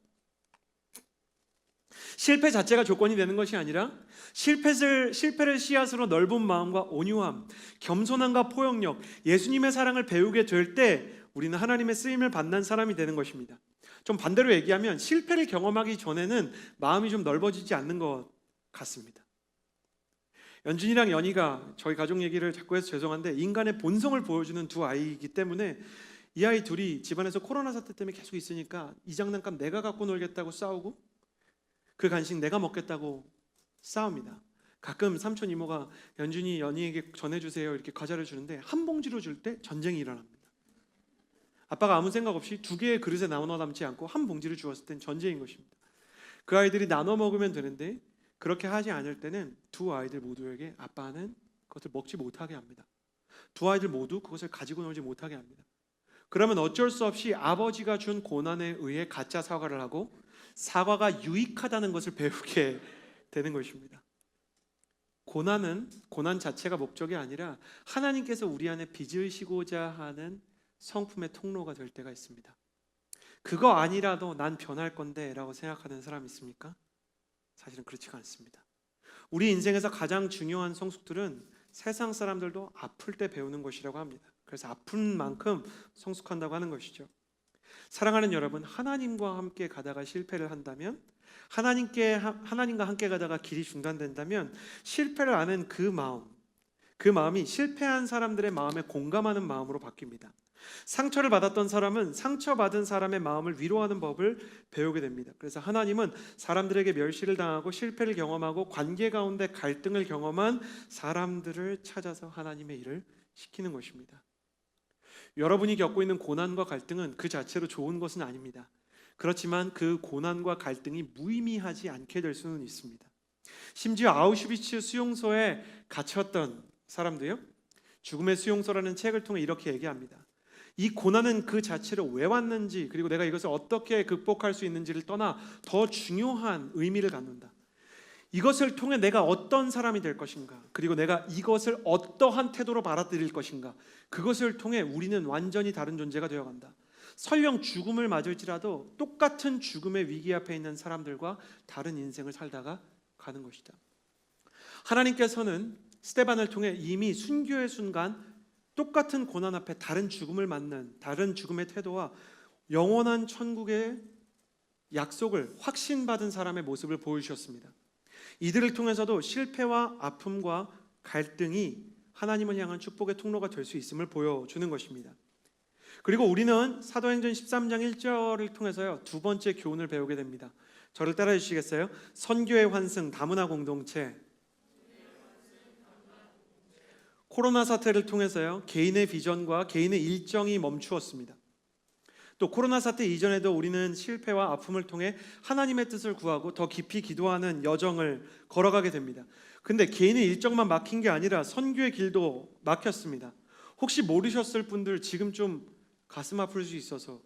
실패 자체가 조건이 되는 것이 아니라 실패를 씨앗으로 넓은 마음과 온유함, 겸손함과 포용력, 예수님의 사랑을 배우게 될 때 우리는 하나님의 쓰임을 받는 사람이 되는 것입니다. 좀 반대로 얘기하면 실패를 경험하기 전에는 마음이 좀 넓어지지 않는 것 같습니다. 연준이랑 연희가 저희 가족 얘기를 자꾸 해서 죄송한데 인간의 본성을 보여주는 두 아이이기 때문에 이 아이 둘이 집안에서 코로나 사태 때문에 계속 있으니까 이 장난감 내가 갖고 놀겠다고 싸우고 그 간식 내가 먹겠다고 싸웁니다. 가끔 삼촌 이모가 연준이 연희에게 전해주세요 이렇게 과자를 주는데 한 봉지로 줄 때 전쟁이 일어납니다. 아빠가 아무 생각 없이 두 개의 그릇에 나눠 담지 않고 한 봉지를 주었을 땐 전쟁인 것입니다. 그 아이들이 나눠 먹으면 되는데 그렇게 하지 않을 때는 두 아이들 모두에게 아빠는 그것을 먹지 못하게 합니다. 두 아이들 모두 그것을 가지고 놀지 못하게 합니다. 그러면 어쩔 수 없이 아버지가 준 고난에 의해 가짜 사과를 하고 사과가 유익하다는 것을 배우게 되는 것입니다. 고난 자체가 목적이 아니라 하나님께서 우리 안에 빚으시고자 하는 성품의 통로가 될 때가 있습니다. 그거 아니라도 난 변할 건데 라고 생각하는 사람 있습니까? 사실은 그렇지가 않습니다. 우리 인생에서 가장 중요한 성숙들은 세상 사람들도 아플 때 배우는 것이라고 합니다. 그래서 아픈 만큼 성숙한다고 하는 것이죠. 사랑하는 여러분, 하나님과 함께 가다가 실패를 한다면, 하나님과 함께 가다가 길이 중단된다면 실패를 아는 그 마음이 실패한 사람들의 마음에 공감하는 마음으로 바뀝니다. 상처를 받았던 사람은 상처받은 사람의 마음을 위로하는 법을 배우게 됩니다. 그래서 하나님은 사람들에게 멸시를 당하고 실패를 경험하고 관계 가운데 갈등을 경험한 사람들을 찾아서 하나님의 일을 시키는 것입니다. 여러분이 겪고 있는 고난과 갈등은 그 자체로 좋은 것은 아닙니다. 그렇지만 그 고난과 갈등이 무의미하지 않게 될 수는 있습니다. 심지어 아우슈비츠 수용소에 갇혔던 사람도요, 죽음의 수용소라는 책을 통해 이렇게 얘기합니다. 이 고난은 그 자체로 왜 왔는지, 그리고 내가 이것을 어떻게 극복할 수 있는지를 떠나 더 중요한 의미를 갖는다. 이것을 통해 내가 어떤 사람이 될 것인가, 그리고 내가 이것을 어떠한 태도로 받아들일 것인가, 그것을 통해 우리는 완전히 다른 존재가 되어간다. 설령 죽음을 맞을지라도 똑같은 죽음의 위기 앞에 있는 사람들과 다른 인생을 살다가 가는 것이다. 하나님께서는 스데반을 통해 이미 순교의 순간 똑같은 고난 앞에 다른 죽음을 맞는, 다른 죽음의 태도와 영원한 천국의 약속을 확신받은 사람의 모습을 보여주셨습니다. 이들을 통해서도 실패와 아픔과 갈등이 하나님을 향한 축복의 통로가 될 수 있음을 보여주는 것입니다. 그리고 우리는 사도행전 13장 1절을 통해서요, 두 번째 교훈을 배우게 됩니다. 저를 따라해 주시겠어요? 선교의 환승, 다문화 공동체. 코로나 사태를 통해서요, 개인의 비전과 개인의 일정이 멈추었습니다. 또 코로나 사태 이전에도 우리는 실패와 아픔을 통해 하나님의 뜻을 구하고 더 깊이 기도하는 여정을 걸어가게 됩니다. 근데 개인의 일정만 막힌 게 아니라 선교의 길도 막혔습니다. 혹시 모르셨을 분들 지금 좀 가슴 아플 수 있어서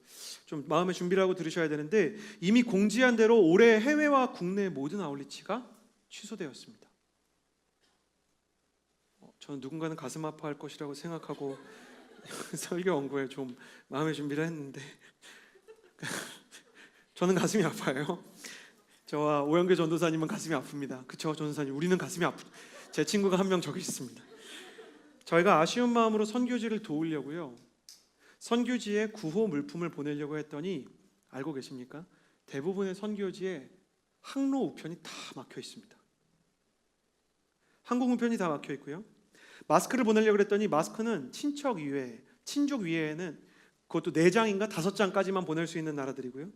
좀 마음의 준비를 하고 들으셔야 되는데, 이미 공지한 대로 올해 해외와 국내 모든 아울리치가 취소되었습니다. 저는 누군가는 가슴 아파할 것이라고 생각하고 설교 원고에 좀 마음의 준비를 했는데 저는 가슴이 아파요. 저와 오영규 전도사님은 가슴이 아픕니다. 그쵸, 전도사님? 우리는 가슴이 제 친구가 한 명 저기 있습니다. 저희가 아쉬운 마음으로 선교지를 도우려고요, 선교지에 구호 물품을 보내려고 했더니 알고 계십니까? 대부분의 선교지에 항로 우편이 다 막혀 있습니다. 항공 우편이 다 막혀 있고요, 마스크를 보내려고 했더니 마스크는 친족 위에는 그것도 4장인가 5장까지만 보낼 수 있는 나라들이고요,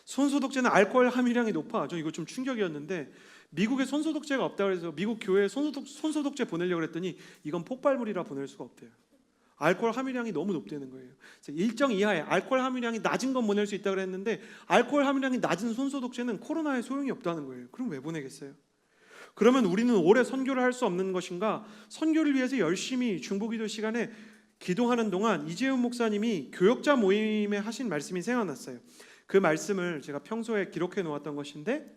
손소독제는 알코올 함유량이 높아. 저 이거 좀 충격이었는데, 미국에 손소독제가 없다고 해서 미국 교회에 손소독제 보내려고 했더니 이건 폭발물이라 보낼 수가 없대요. 알코올 함유량이 너무 높다는 거예요. 그래서 일정 이하의 알코올 함유량이 낮은 건 보낼 수 있다고 했는데 알코올 함유량이 낮은 손소독제는 코로나에 소용이 없다는 거예요. 그럼 왜 보내겠어요? 그러면 우리는 올해 선교를 할 수 없는 것인가? 선교를 위해서 열심히 중보기도 시간에 기도하는 동안 이재훈 목사님이 교역자 모임에 하신 말씀이 생각났어요. 그 말씀을 제가 평소에 기록해 놓았던 것인데,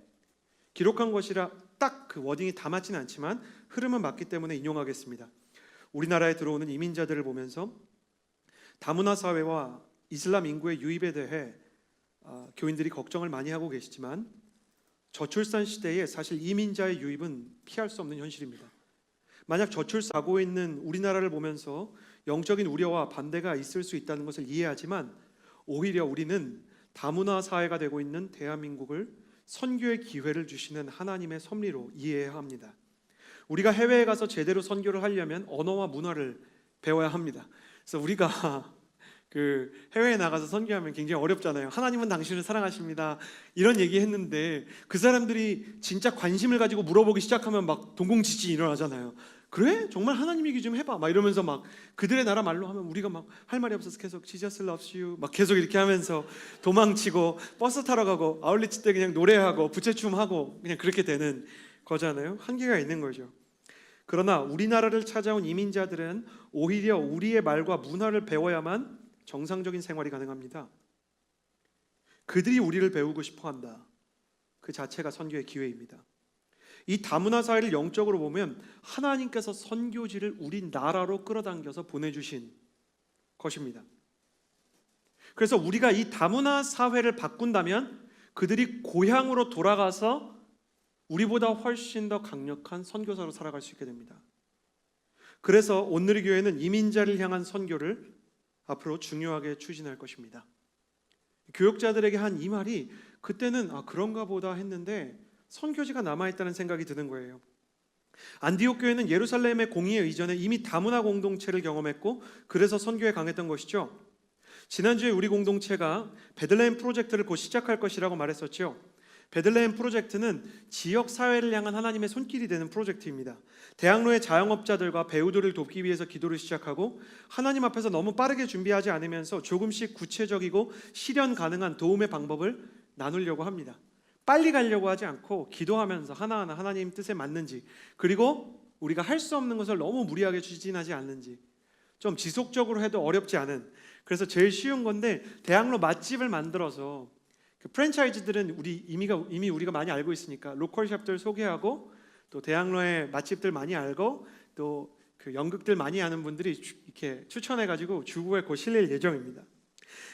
기록한 것이라 딱 그 워딩이 다 맞지는 않지만 흐름은 맞기 때문에 인용하겠습니다. 우리나라에 들어오는 이민자들을 보면서 다문화 사회와 이슬람 인구의 유입에 대해 교인들이 걱정을 많이 하고 계시지만, 저출산 시대에 사실 이민자의 유입은 피할 수 없는 현실입니다. 만약 저출산하고 있는 우리나라를 보면서 영적인 우려와 반대가 있을 수 있다는 것을 이해하지만 오히려 우리는 다문화 사회가 되고 있는 대한민국을 선교의 기회를 주시는 하나님의 섭리로 이해해야 합니다. 우리가 해외에 가서 제대로 선교를 하려면 언어와 문화를 배워야 합니다. 그래서 우리가 해외에 나가서 선교하면 굉장히 어렵잖아요. 하나님은 당신을 사랑하십니다. 이런 얘기했는데 그 사람들이 진짜 관심을 가지고 물어보기 시작하면 막 동공지진이 일어나잖아요. 그래? 정말 하나님 얘기 좀 해봐. 막 이러면서 막 그들의 나라 말로 하면 우리가 막 할 말이 없어서 계속 Jesus loves you 막 계속 이렇게 하면서 도망치고 버스 타러 가고 아울렛 때 그냥 노래하고 부채춤하고 그냥 그렇게 되는 거잖아요. 한계가 있는 거죠. 그러나 우리나라를 찾아온 이민자들은 오히려 우리의 말과 문화를 배워야만 정상적인 생활이 가능합니다. 그들이 우리를 배우고 싶어한다. 그 자체가 선교의 기회입니다. 이 다문화 사회를 영적으로 보면 하나님께서 선교지를 우리나라로 끌어당겨서 보내주신 것입니다. 그래서 우리가 이 다문화 사회를 바꾼다면 그들이 고향으로 돌아가서 우리보다 훨씬 더 강력한 선교사로 살아갈 수 있게 됩니다. 그래서 온누리 교회는 이민자를 향한 선교를 앞으로 중요하게 추진할 것입니다. 교역자들에게 한 이 말이 그때는 그런가 보다 했는데 선교지가 남아있다는 생각이 드는 거예요. 안디옥 교회는 예루살렘의 공의회 이전에 이미 다문화 공동체를 경험했고 그래서 선교에 강했던 것이죠. 지난주에 우리 공동체가 베들레헴 프로젝트를 곧 시작할 것이라고 말했었죠. 베들레헴 프로젝트는 지역 사회를 향한 하나님의 손길이 되는 프로젝트입니다. 대학로의 자영업자들과 배우들을 돕기 위해서 기도를 시작하고 하나님 앞에서 너무 빠르게 준비하지 않으면서 조금씩 구체적이고 실현 가능한 도움의 방법을 나누려고 합니다. 빨리 가려고 하지 않고 기도하면서 하나하나 하나님 뜻에 맞는지, 그리고 우리가 할 수 없는 것을 너무 무리하게 추진하지 않는지, 좀 지속적으로 해도 어렵지 않은, 그래서 제일 쉬운 건데 대학로 맛집을 만들어서 프랜차이즈들은 이미 우리가 많이 알고 있으니까 로컬샵들 소개하고 또 대학로의 맛집들 많이 알고 또 그 연극들 많이 아는 분들이 이렇게 추천해가지고 주구에 곧 실릴 예정입니다.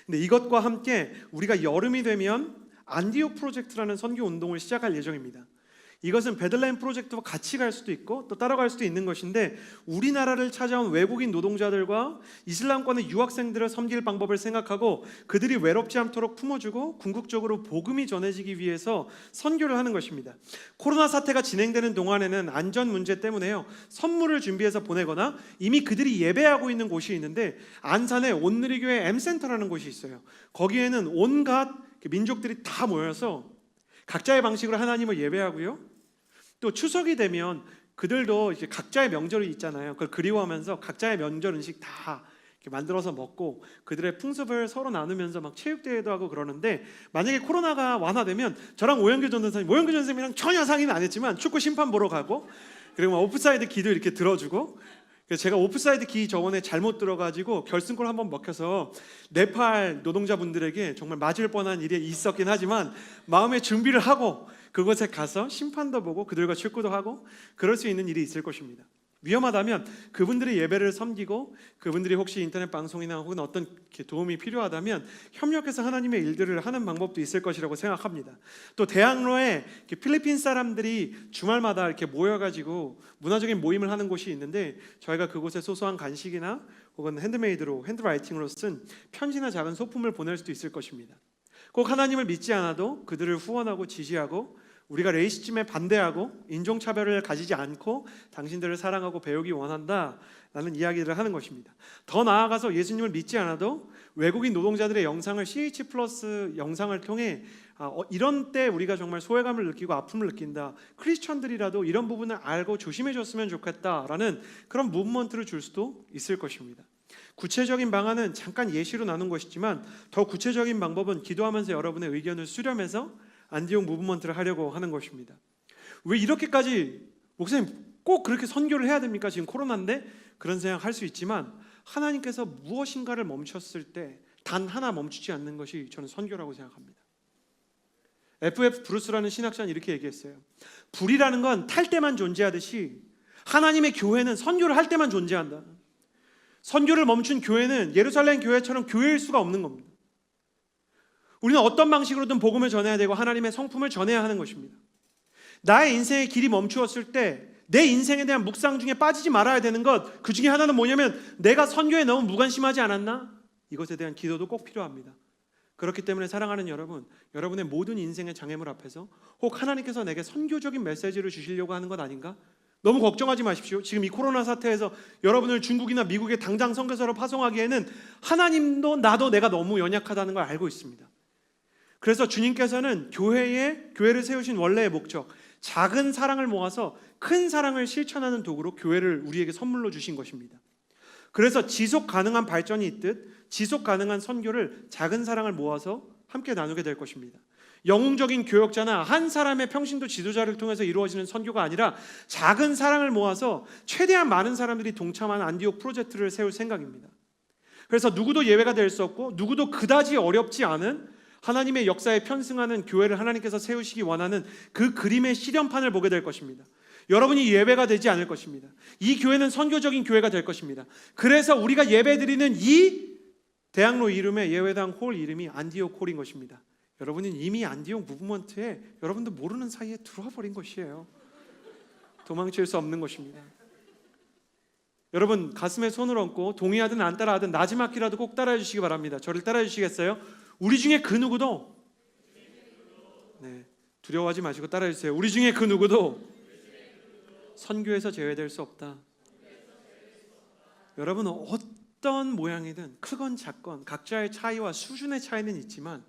근데 이것과 함께 우리가 여름이 되면 안디옥 프로젝트라는 선교 운동을 시작할 예정입니다. 이것은 베들레헴 프로젝트와 같이 갈 수도 있고 또 따라갈 수도 있는 것인데 우리나라를 찾아온 외국인 노동자들과 이슬람권의 유학생들을 섬길 방법을 생각하고 그들이 외롭지 않도록 품어주고 궁극적으로 복음이 전해지기 위해서 선교를 하는 것입니다. 코로나 사태가 진행되는 동안에는 안전 문제 때문에요, 선물을 준비해서 보내거나 이미 그들이 예배하고 있는 곳이 있는데 안산에 온누리교회 M센터라는 곳이 있어요. 거기에는 온갖 민족들이 다 모여서 각자의 방식으로 하나님을 예배하고요. 또 추석이 되면 그들도 이제 각자의 명절이 있잖아요. 그걸 그리워하면서 각자의 명절 음식 다 이렇게 만들어서 먹고 그들의 풍습을 서로 나누면서 막 체육대회도 하고 그러는데, 만약에 코로나가 완화되면 저랑 오영규 전선생님이랑 전혀 상의는 안 했지만 축구 심판 보러 가고, 그리고 막 오프사이드 기도 이렇게 들어주고, 그래서 제가 오프사이드 기 저번에 잘못 들어가지고 결승골 한번 먹혀서 네팔 노동자분들에게 정말 맞을 뻔한 일이 있었긴 하지만 마음의 준비를 하고 그곳에 가서 심판도 보고 그들과 축구도 하고 그럴 수 있는 일이 있을 것입니다. 위험하다면 그분들의 예배를 섬기고 그분들이 혹시 인터넷 방송이나 혹은 어떤 도움이 필요하다면 협력해서 하나님의 일들을 하는 방법도 있을 것이라고 생각합니다. 또 대학로에 필리핀 사람들이 주말마다 이렇게 모여가지고 문화적인 모임을 하는 곳이 있는데 저희가 그곳에 소소한 간식이나 혹은 핸드메이드로 핸드라이팅으로 쓴 편지나 작은 소품을 보낼 수도 있을 것입니다. 꼭 하나님을 믿지 않아도 그들을 후원하고 지지하고 우리가 레이시즘에 반대하고 인종차별을 가지지 않고 당신들을 사랑하고 배우기 원한다라는 이야기를 하는 것입니다. 더 나아가서 예수님을 믿지 않아도 외국인 노동자들의 영상을 CH 플러스 영상을 통해 이런 때 우리가 정말 소외감을 느끼고 아픔을 느낀다, 크리스천들이라도 이런 부분을 알고 조심해 줬으면 좋겠다라는 그런 무브먼트를 줄 수도 있을 것입니다. 구체적인 방안은 잠깐 예시로 나눈 것이지만 더 구체적인 방법은 기도하면서 여러분의 의견을 수렴해서 안디옥 무브먼트를 하려고 하는 것입니다. 왜 이렇게까지 목사님 꼭 그렇게 선교를 해야 됩니까? 지금 코로나인데? 그런 생각 할 수 있지만 하나님께서 무엇인가를 멈췄을 때 단 하나 멈추지 않는 것이 저는 선교라고 생각합니다. F.F. 브루스라는 신학자는 이렇게 얘기했어요. 불이라는 건 탈 때만 존재하듯이 하나님의 교회는 선교를 할 때만 존재한다. 선교를 멈춘 교회는 예루살렘 교회처럼 교회일 수가 없는 겁니다. 우리는 어떤 방식으로든 복음을 전해야 되고 하나님의 성품을 전해야 하는 것입니다. 나의 인생의 길이 멈추었을 때 내 인생에 대한 묵상 중에 빠지지 말아야 되는 것, 그 중에 하나는 뭐냐면 내가 선교에 너무 무관심하지 않았나? 이것에 대한 기도도 꼭 필요합니다. 그렇기 때문에 사랑하는 여러분, 여러분의 모든 인생의 장애물 앞에서 혹 하나님께서 내게 선교적인 메시지를 주시려고 하는 것 아닌가? 너무 걱정하지 마십시오. 지금 이 코로나 사태에서 여러분을 중국이나 미국에 당장 선교사로 파송하기에는 하나님도 나도 내가 너무 연약하다는 걸 알고 있습니다. 그래서 주님께서는 교회를 세우신 원래의 목적, 작은 사랑을 모아서 큰 사랑을 실천하는 도구로 교회를 우리에게 선물로 주신 것입니다. 그래서 지속 가능한 발전이 있듯 지속 가능한 선교를 작은 사랑을 모아서 함께 나누게 될 것입니다. 영웅적인 교역자나 한 사람의 평신도 지도자를 통해서 이루어지는 선교가 아니라 작은 사랑을 모아서 최대한 많은 사람들이 동참하는 안디옥 프로젝트를 세울 생각입니다. 그래서 누구도 예외가 될 수 없고 누구도 그다지 어렵지 않은 하나님의 역사에 편승하는 교회를 하나님께서 세우시기 원하는 그 그림의 실현판을 보게 될 것입니다. 여러분이 예배가 되지 않을 것입니다. 이 교회는 선교적인 교회가 될 것입니다. 그래서 우리가 예배드리는 이 대학로 이름의 예배당 홀 이름이 안디옥 홀인 것입니다. 여러분은 이미 안디옥 무브먼트에 여러분도 모르는 사이에 들어와 버린 것이에요. 도망칠 수 없는 것입니다. 여러분 가슴에 손을 얹고 동의하든 안 따라하든 나지막히라도 꼭 따라해 주시기 바랍니다. 저를 따라해 주시겠어요? 우리 중에 그 누구도 두려워하지 마시고 따라해 주세요. 우리 중에 그 누구도 선교에서 제외될 수 없다. 여러분은 어떤 모양이든 크건 작건 각자의 차이와 수준의 차이는 있지만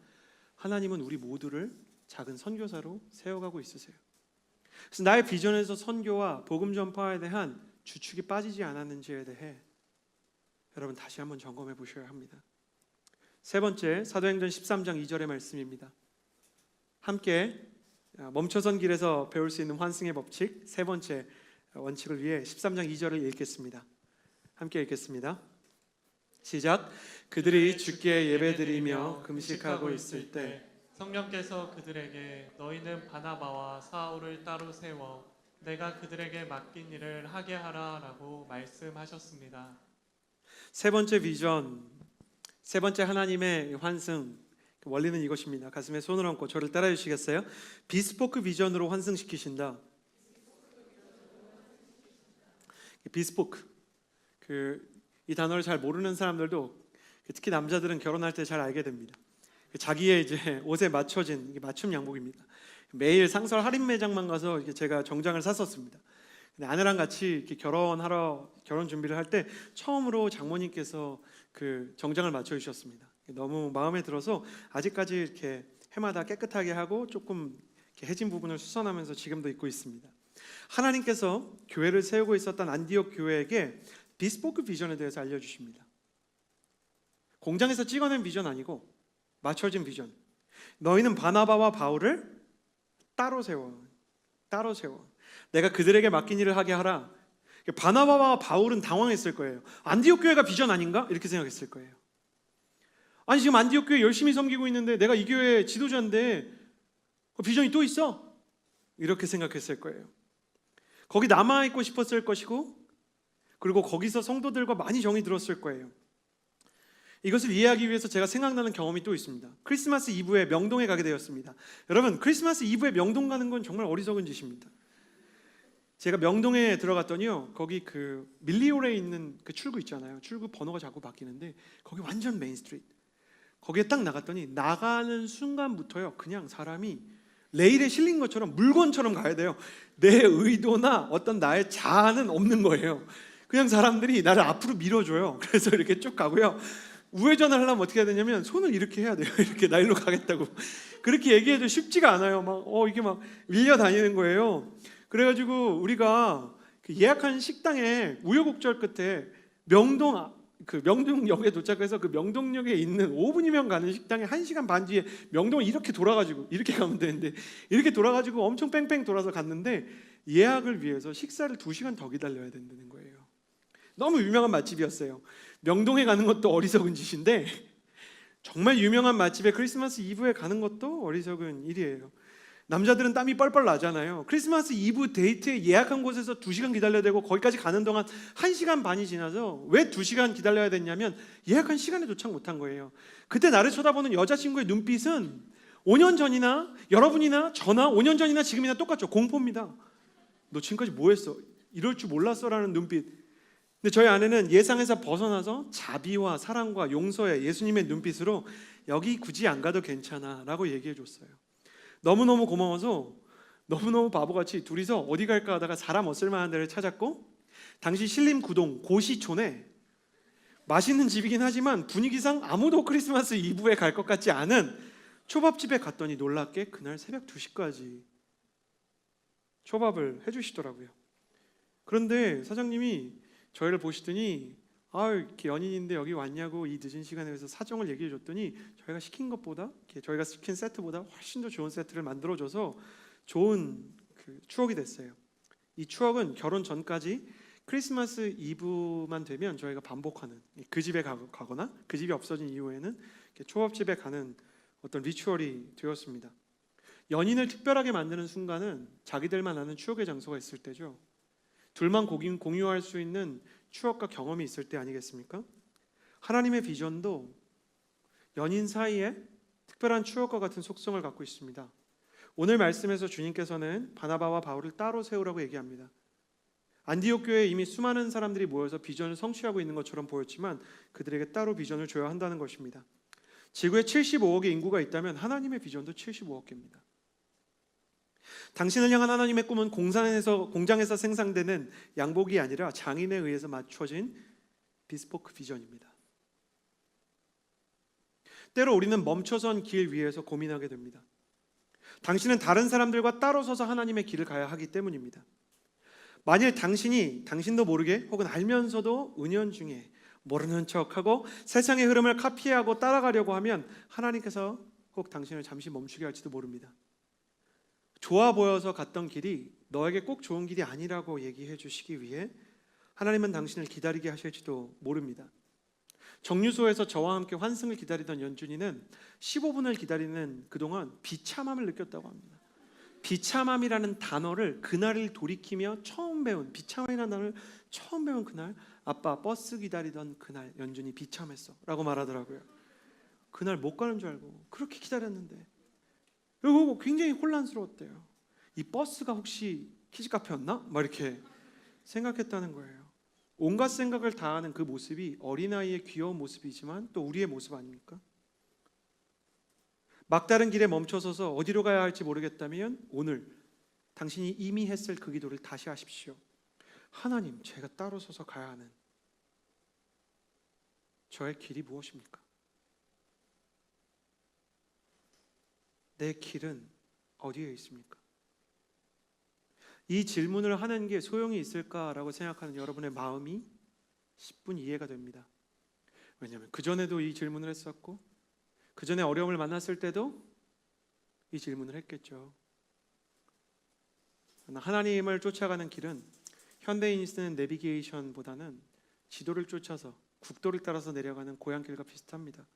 하나님은 우리 모두를 작은 선교사로 세워가고 있으세요. 그래서 나의 비전에서 선교와 복음 전파에 대한 주축이 빠지지 않았는지에 대해 여러분 다시 한번 점검해 보셔야 합니다. 세 번째, 사도행전 13장 2절의 말씀입니다. 함께 멈춰선 길에서 배울 수 있는 환승의 법칙 세 번째 원칙을 위해 13장 2절을 읽겠습니다. 함께 읽겠습니다. 시작. 그들이 주께 예배드리며 금식하고 있을 때 성령께서 그들에게 너희는 바나바와 사울을 따로 세워 내가 그들에게 맡긴 일을 하게 하라라고 말씀하셨습니다. 세 번째 비전, 세 번째 하나님의 환승 원리는 이것입니다. 가슴에 손을 얹고 저를 따라해 주시겠어요? 비스포크 비전으로 환승시키신다. 비스포크, 이 단어를 잘 모르는 사람들도 특히 남자들은 결혼할 때 잘 알게 됩니다. 자기의 이제 옷에 맞춰진 맞춤 양복입니다. 매일 상설 할인 매장만 가서 제가 정장을 샀었습니다. 근데 아내랑 같이 이렇게 결혼 준비를 할 때 처음으로 장모님께서 그 정장을 맞춰 주셨습니다. 너무 마음에 들어서 아직까지 이렇게 해마다 깨끗하게 하고 조금 이렇게 해진 부분을 수선하면서 지금도 입고 있습니다. 하나님께서 교회를 세우고 있었던 안디옥 교회에게 비스포크 비전에 대해서 알려주십니다. 공장에서 찍어낸 비전 아니고 맞춰진 비전. 너희는 바나바와 바울을 따로 세워. 내가 그들에게 맡긴 일을 하게 하라. 바나바와 바울은 당황했을 거예요. 안디옥 교회가 비전 아닌가? 이렇게 생각했을 거예요. 아니 지금 안디옥 교회 열심히 섬기고 있는데 내가 이 교회 지도자인데 비전이 또 있어? 이렇게 생각했을 거예요. 거기 남아있고 싶었을 것이고 그리고 거기서 성도들과 많이 정이 들었을 거예요. 이것을 이해하기 위해서 제가 생각나는 경험이 또 있습니다. 크리스마스 이브에 명동에 가게 되었습니다. 여러분 크리스마스 이브에 명동 가는 건 정말 어리석은 짓입니다. 제가 명동에 들어갔더니요, 거기 그 밀리오레에 있는 그 출구 있잖아요. 출구 번호가 자꾸 바뀌는데 거기 완전 메인 스트리트. 거기에 딱 나갔더니 나가는 순간부터요 그냥 사람이 레일에 실린 것처럼 물건처럼 가야 돼요. 내 의도나 어떤 나의 자아는 없는 거예요. 그냥 사람들이 나를 앞으로 밀어줘요. 그래서 이렇게 쭉 가고요. 우회전을 하려면 어떻게 해야 되냐면 손을 이렇게 해야 돼요. 이렇게 나 일로 가겠다고. 그렇게 얘기해도 쉽지가 않아요. 이게 막 밀려 다니는 거예요. 그래가지고 우리가 그 예약한 식당에 우여곡절 끝에 명동역에 도착해서 그 명동역에 있는 5분이면 가는 식당에 1시간 반 뒤에 명동을 이렇게 돌아가지고 이렇게 가면 되는데 이렇게 돌아가지고 엄청 뺑뺑 돌아서 갔는데 예약을 위해서 식사를 2시간 더 기다려야 된다는 거예요. 너무 유명한 맛집이었어요. 명동에 가는 것도 어리석은 짓인데 정말 유명한 맛집에 크리스마스 이브에 가는 것도 어리석은 일이에요. 남자들은 땀이 뻘뻘 나잖아요. 크리스마스 이브 데이트에 예약한 곳에서 2시간 기다려야 되고 거기까지 가는 동안 1시간 반이 지나서 왜 2시간 기다려야 됐냐면 예약한 시간에 도착 못한 거예요. 그때 나를 쳐다보는 여자친구의 눈빛은 5년 전이나 여러분이나 저나 5년 전이나 지금이나 똑같죠. 공포입니다. 너 지금까지 뭐 했어? 이럴 줄 몰랐어라는 눈빛. 근데 저희 아내는 예상에서 벗어나서 자비와 사랑과 용서의 예수님의 눈빛으로 여기 굳이 안 가도 괜찮아 라고 얘기해 줬어요. 너무너무 고마워서 너무너무 바보같이 둘이서 어디 갈까 하다가 사람 없을 만한 데를 찾았고, 당시 신림구동 고시촌에 맛있는 집이긴 하지만 분위기상 아무도 크리스마스 이브에 갈 것 같지 않은 초밥집에 갔더니 놀랍게 그날 새벽 2시까지 초밥을 해주시더라고요. 그런데 사장님이 저희를 보시더니 이렇게 연인인데 여기 왔냐고 이 늦은 시간에 그래서 사정을 얘기해 줬더니 저희가 시킨 것보다, 저희가 시킨 세트보다 훨씬 더 좋은 세트를 만들어줘서 좋은 추억이 됐어요. 이 추억은 결혼 전까지 크리스마스 이브만 되면 저희가 반복하는, 그 집에 가거나 그 집이 없어진 이후에는 초밥집에 가는 어떤 리추얼이 되었습니다. 연인을 특별하게 만드는 순간은 자기들만 아는 추억의 장소가 있을 때죠. 둘만 공유할 수 있는 추억과 경험이 있을 때 아니겠습니까? 하나님의 비전도 연인 사이에 특별한 추억과 같은 속성을 갖고 있습니다. 오늘 말씀에서 주님께서는 바나바와 바울을 따로 세우라고 얘기합니다. 안디옥 교회에 이미 수많은 사람들이 모여서 비전을 성취하고 있는 것처럼 보였지만 그들에게 따로 비전을 줘야 한다는 것입니다. 지구에 75억의 인구가 있다면 하나님의 비전도 75억 개입니다. 당신을 향한 하나님의 꿈은 공장에서 생산되는 양복이 아니라 장인에 의해서 맞춰진 비스포크 비전입니다. 때로 우리는 멈춰선 길 위에서 고민하게 됩니다. 당신은 다른 사람들과 따로 서서 하나님의 길을 가야 하기 때문입니다. 만일 당신도 모르게 혹은 알면서도 은연중에 모르는 척하고 세상의 흐름을 카피하고 따라가려고 하면 하나님께서 꼭 당신을 잠시 멈추게 할지도 모릅니다. 좋아 보여서 갔던 길이 너에게 꼭 좋은 길이 아니라고 얘기해 주시기 위해 하나님은 당신을 기다리게 하실지도 모릅니다. 정류소에서 저와 함께 환승을 기다리던 연준이는 15분을 기다리는 그동안 비참함을 느꼈다고 합니다. 비참함이라는 단어를 그날을 돌이키며 비참함이라는 단어를 처음 배운 그날, 아빠 버스 기다리던 그날 연준이 비참했어 라고 말하더라고요. 그날 못 가는 줄 알고 그렇게 기다렸는데, 그리고 굉장히 혼란스러웠대요. 이 버스가 혹시 키즈카페였나? 막 이렇게 생각했다는 거예요. 온갖 생각을 다하는 그 모습이 어린아이의 귀여운 모습이지만 또 우리의 모습 아닙니까? 막다른 길에 멈춰서서 어디로 가야 할지 모르겠다면 오늘 당신이 이미 했을 그 기도를 다시 하십시오. 하나님, 제가 따로 서서 가야 하는 저의 길이 무엇입니까? 내 길은 어디에 있습니까? 이 질문을 하는 게 소용이 있을까라고 생각하는 여러분의 마음이 10분 이해가 됩니다. 왜냐하면 그전에도 이 질문을 했었고 그전에 어려움을 만났을 때도 이 질문을 했겠죠. 하나님을 쫓아가는 길은 현대인이 쓰는 내비게이션보다는 지도를 쫓아서 국도를 따라서 내려가는 고향길과 비슷합니다.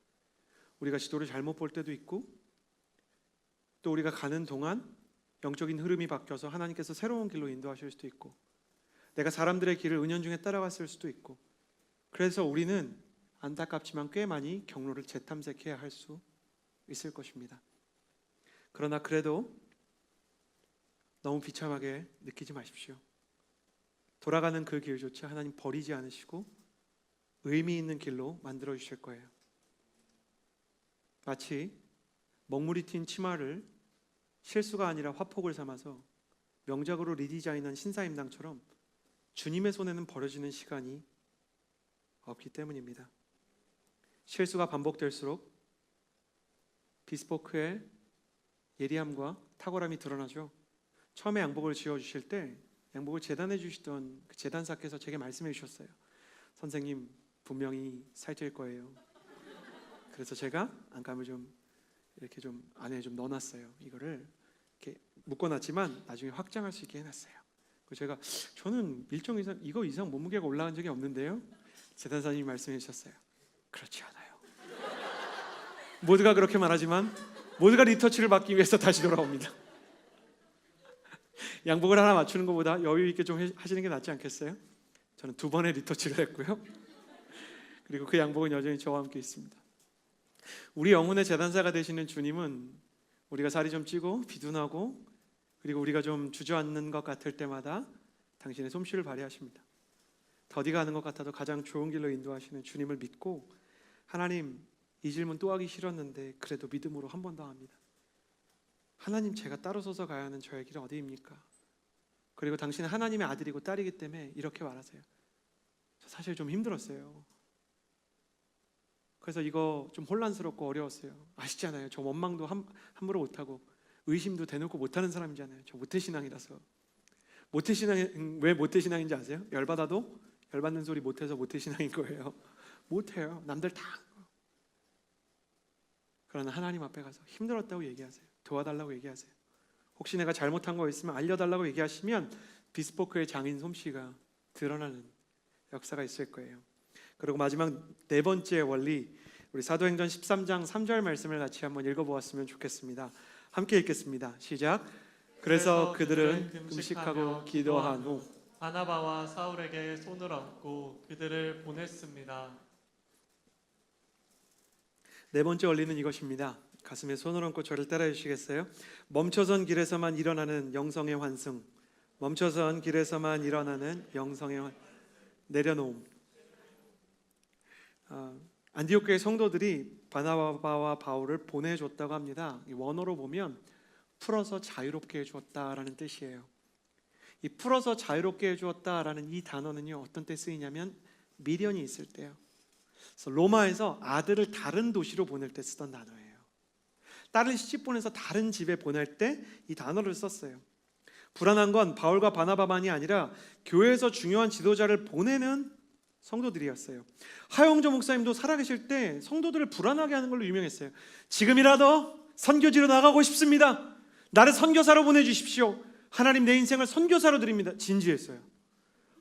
우리가 지도를 잘못 볼 때도 있고 또 우리가 가는 동안 영적인 흐름이 바뀌어서 하나님께서 새로운 길로 인도하실 수도 있고 내가 사람들의 길을 은연중에 따라갔을 수도 있고, 그래서 우리는 안타깝지만 꽤 많이 경로를 재탐색해야 할 수 있을 것입니다. 그러나 그래도 너무 비참하게 느끼지 마십시오. 돌아가는 그 길조차 하나님 버리지 않으시고 의미 있는 길로 만들어 주실 거예요. 마치 먹물이 튄 치마를 실수가 아니라 화폭을 삼아서 명작으로 리디자인한 신사임당처럼 주님의 손에는 버려지는 시간이 없기 때문입니다. 실수가 반복될수록 비스포크의 예리함과 탁월함이 드러나죠. 처음에 양복을 지어주실 때 양복을 재단해 주시던 그 재단사께서 제게 말씀해 주셨어요. 선생님, 분명히 살찔 거예요. 그래서 제가 안감을 이렇게 안에 넣어놨어요. 이거를 이렇게 묶어놨지만 나중에 확장할 수 있게 해놨어요. 그래서 저는 일정 이상 이거 이상 몸무게가 올라간 적이 없는데요. 재단사님이 말씀해 주셨어요. 그렇지 않아요. 모두가 그렇게 말하지만 모두가 리터치를 받기 위해서 다시 돌아옵니다. 양복을 하나 맞추는 것보다 여유 있게 좀 하시는 게 낫지 않겠어요? 저는 2번의 리터치를 했고요. 그리고 그 양복은 여전히 저와 함께 있습니다. 우리 영혼의 재단사가 되시는 주님은 우리가 살이 좀 찌고 비둔하고 그리고 우리가 좀 주저앉는 것 같을 때마다 당신의 솜씨를 발휘하십니다. 더디가 하는 것 같아도 가장 좋은 길로 인도하시는 주님을 믿고 하나님 이 질문 또 하기 싫었는데 그래도 믿음으로 한 번 더 합니다. 하나님 제가 따로 서서 가야 하는 저의 길은 어디입니까? 그리고 당신은 하나님의 아들이고 딸이기 때문에 이렇게 말하세요. 저 사실 좀 힘들었어요. 그래서 이거 좀 혼란스럽고 어려웠어요. 아시잖아요. 저 원망도 함부로 못하고 의심도 대놓고 못하는 사람이잖아요. 저 모태신앙이라서. 모태신앙 왜 모태신앙인지 아세요? 열받아도 열받는 소리 못해서 모태신앙인 거예요. 못해요. 남들 다. 그러나 하나님 앞에 가서 힘들었다고 얘기하세요. 도와달라고 얘기하세요. 혹시 내가 잘못한 거 있으면 알려달라고 얘기하시면 비스포크의 장인 솜씨가 드러나는 역사가 있을 거예요. 그리고 마지막 네 번째 원리, 우리 사도행전 13장 3절 말씀을 같이 한번 읽어보았으면 좋겠습니다. 함께 읽겠습니다. 시작. 그래서 그들은 금식하고 기도한 후 바나바와 사울에게 손을 얹고 그들을 보냈습니다. 네 번째 원리는 이것입니다. 가슴에 손을 얹고 저를 따라해 주시겠어요? 멈춰선 길에서만 일어나는 영성의 환승. 멈춰선 길에서만 일어나는 영성의 내려놓음. 안디옥 교회 성도들이 바나바와 바울을 보내줬다고 합니다. 이 원어로 보면 풀어서 자유롭게 해주었다라는 뜻이에요. 이 풀어서 자유롭게 해주었다라는 이 단어는요, 어떤 때 쓰이냐면 미련이 있을 때요. 그래서 로마에서 아들을 다른 도시로 보낼 때 쓰던 단어예요. 딸을 시집 보내서 다른 집에 보낼 때 이 단어를 썼어요. 불안한 건 바울과 바나바만이 아니라 교회에서 중요한 지도자를 보내는 성도들이었어요. 하용조 목사님도 살아계실 때 성도들을 불안하게 하는 걸로 유명했어요. 지금이라도 선교지로 나가고 싶습니다. 나를 선교사로 보내주십시오. 하나님 내 인생을 선교사로 드립니다. 진지했어요.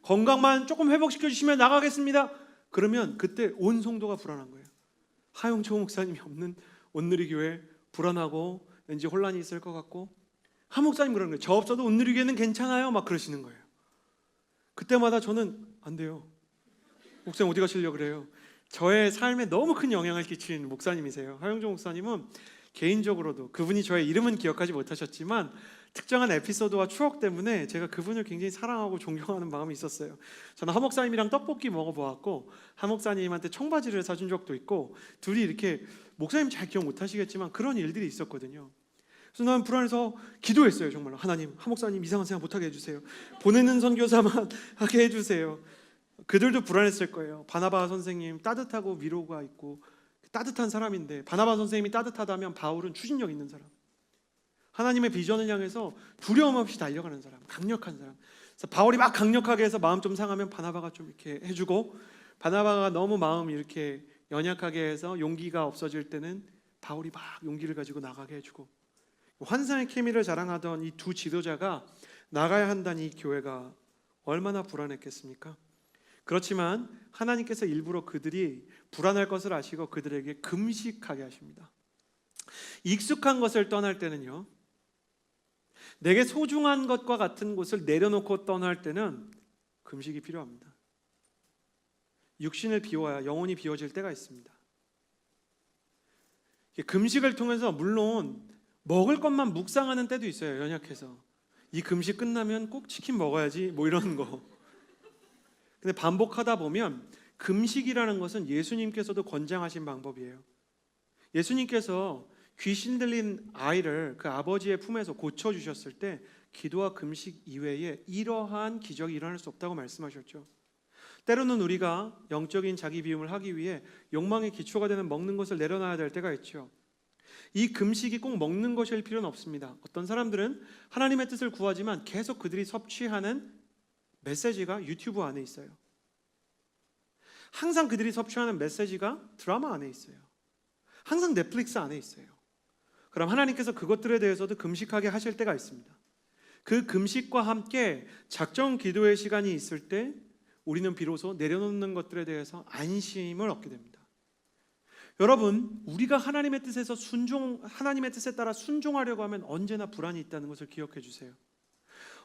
건강만 조금 회복시켜 주시면 나가겠습니다. 그러면 그때 온 성도가 불안한 거예요. 하용조 목사님이 없는 온누리 교회 불안하고 왠지 혼란이 있을 것 같고, 하 목사님 그러는 거예요. 저 없어도 온누리 교회는 괜찮아요. 막 그러시는 거예요. 그때마다 저는 안 돼요. 목사님 어디 가시려고 그래요? 저의 삶에 너무 큰 영향을 끼친 목사님이세요. 하용조 목사님은 개인적으로도 그분이 저의 이름은 기억하지 못하셨지만 특정한 에피소드와 추억 때문에 제가 그분을 굉장히 사랑하고 존경하는 마음이 있었어요. 저는 하 목사님이랑 떡볶이 먹어보았고 하 목사님한테 청바지를 사준 적도 있고, 둘이 이렇게, 목사님 잘 기억 못하시겠지만 그런 일들이 있었거든요. 그래서 나는 불안해서 기도했어요. 정말로 하나님, 하 목사님 이상한 생각 못하게 해주세요. 보내는 선교사만 하게 해주세요. 그들도 불안했을 거예요. 바나바 선생님 따뜻하고 위로가 있고 따뜻한 사람인데, 바나바 선생님이 따뜻하다면 바울은 추진력 있는 사람, 하나님의 비전을 향해서 두려움 없이 달려가는 사람, 강력한 사람. 그래서 바울이 막 강력하게 해서 마음 좀 상하면 바나바가 좀 이렇게 해주고, 바나바가 너무 마음이 이렇게 연약하게 해서 용기가 없어질 때는 바울이 막 용기를 가지고 나가게 해주고, 환상의 케미를 자랑하던 이 두 지도자가 나가야 한다는 이 교회가 얼마나 불안했겠습니까? 그렇지만 하나님께서 일부러 그들이 불안할 것을 아시고 그들에게 금식하게 하십니다. 익숙한 것을 떠날 때는요, 내게 소중한 것과 같은 곳을 내려놓고 떠날 때는 금식이 필요합니다. 육신을 비워야 영혼이 비워질 때가 있습니다. 금식을 통해서 물론 먹을 것만 묵상하는 때도 있어요. 연약해서 이 금식 끝나면 꼭 치킨 먹어야지 뭐 이런 거. 근데 반복하다 보면 금식이라는 것은 예수님께서도 권장하신 방법이에요. 예수님께서 귀신 들린 아이를 그 아버지의 품에서 고쳐주셨을 때 기도와 금식 이외에 이러한 기적이 일어날 수 없다고 말씀하셨죠. 때로는 우리가 영적인 자기 비움을 하기 위해 욕망의 기초가 되는 먹는 것을 내려놔야 될 때가 있죠. 이 금식이 꼭 먹는 것일 필요는 없습니다. 어떤 사람들은 하나님의 뜻을 구하지만 계속 그들이 섭취하는 메시지가 유튜브 안에 있어요. 항상 그들이 섭취하는 메시지가 드라마 안에 있어요. 항상 넷플릭스 안에 있어요. 그럼 하나님께서 그것들에 대해서도 금식하게 하실 때가 있습니다. 그 금식과 함께 작정 기도의 시간이 있을 때 우리는 비로소 내려놓는 것들에 대해서 안심을 얻게 됩니다. 여러분, 우리가 하나님의 뜻에서 하나님의 뜻에 따라 순종하려고 하면 언제나 불안이 있다는 것을 기억해 주세요.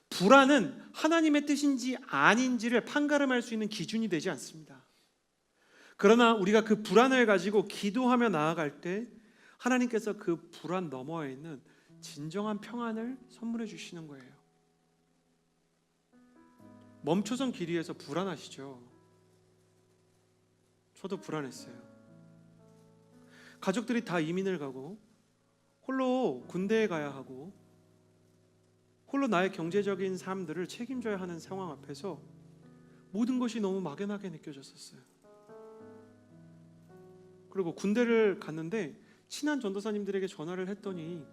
불안은 하나님의 뜻인지 아닌지를 판가름할 수 있는 기준이 되지 않습니다. 그러나 우리가 그 불안을 가지고 기도하며 나아갈 때 하나님께서 그 불안 너머에 있는 진정한 평안을 선물해 주시는 거예요. 멈춰선 길 위에서 불안하시죠? 저도 불안했어요. 가족들이 다 이민을 가고 홀로 군대에 가야 하고 홀로 나의 경제적인 삶들을 책임져야 하는 상황 앞에서 모든 것이 너무 막연하게 느껴졌었어요. 그리고 군대를 갔는데 친한 전도사님들에게 전화를 했더니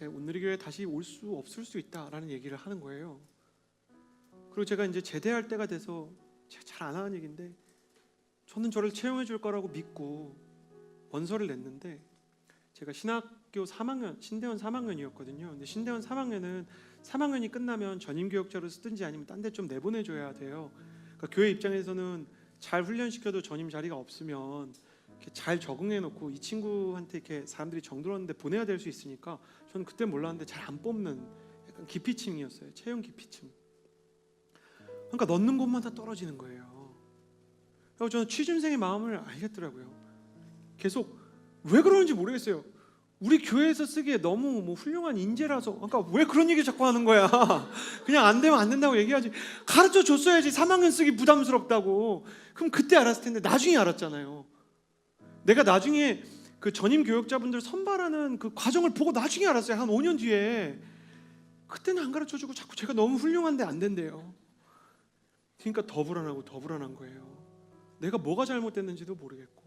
온누리 교회에 다시 올 수 없을 수 있다라는 얘기를 하는 거예요. 그리고 제가 이제 제대할 때가 돼서 제가 잘 안 하는 얘기인데 저는 저를 채용해 줄 거라고 믿고 원서를 냈는데 제가 신학교 3학년, 신대원 3학년이었거든요. 근데 신대원 3학년이 끝나면 전임교역자로 쓰든지 아니면 딴 데 좀 내보내줘야 돼요. 그러니까 교회 입장에서는 잘 훈련시켜도 전임 자리가 없으면 이렇게 잘 적응해놓고 이 친구한테 이렇게 사람들이 정들었는데 보내야 될 수 있으니까 저는 그때 몰랐는데 잘 안 뽑는 약간 기피층이었어요. 채용 기피층. 그러니까 넣는 곳마다 떨어지는 거예요. 그래서 저는 취준생의 마음을 알겠더라고요. 계속 왜 그러는지 모르겠어요. 우리 교회에서 쓰기에 너무 훌륭한 인재라서. 그러니까 왜 그런 얘기 자꾸 하는 거야? 그냥 안 되면 안 된다고 얘기하지. 가르쳐 줬어야지. 3학년 쓰기 부담스럽다고. 그럼 그때 알았을 텐데 나중에 알았잖아요. 내가 나중에 그 전임 교역자분들 선발하는 그 과정을 보고 나중에 알았어요. 한 5년 뒤에. 그때는 안 가르쳐주고 자꾸 제가 너무 훌륭한데 안 된대요. 그러니까 더 불안하고 더 불안한 거예요. 내가 뭐가 잘못됐는지도 모르겠고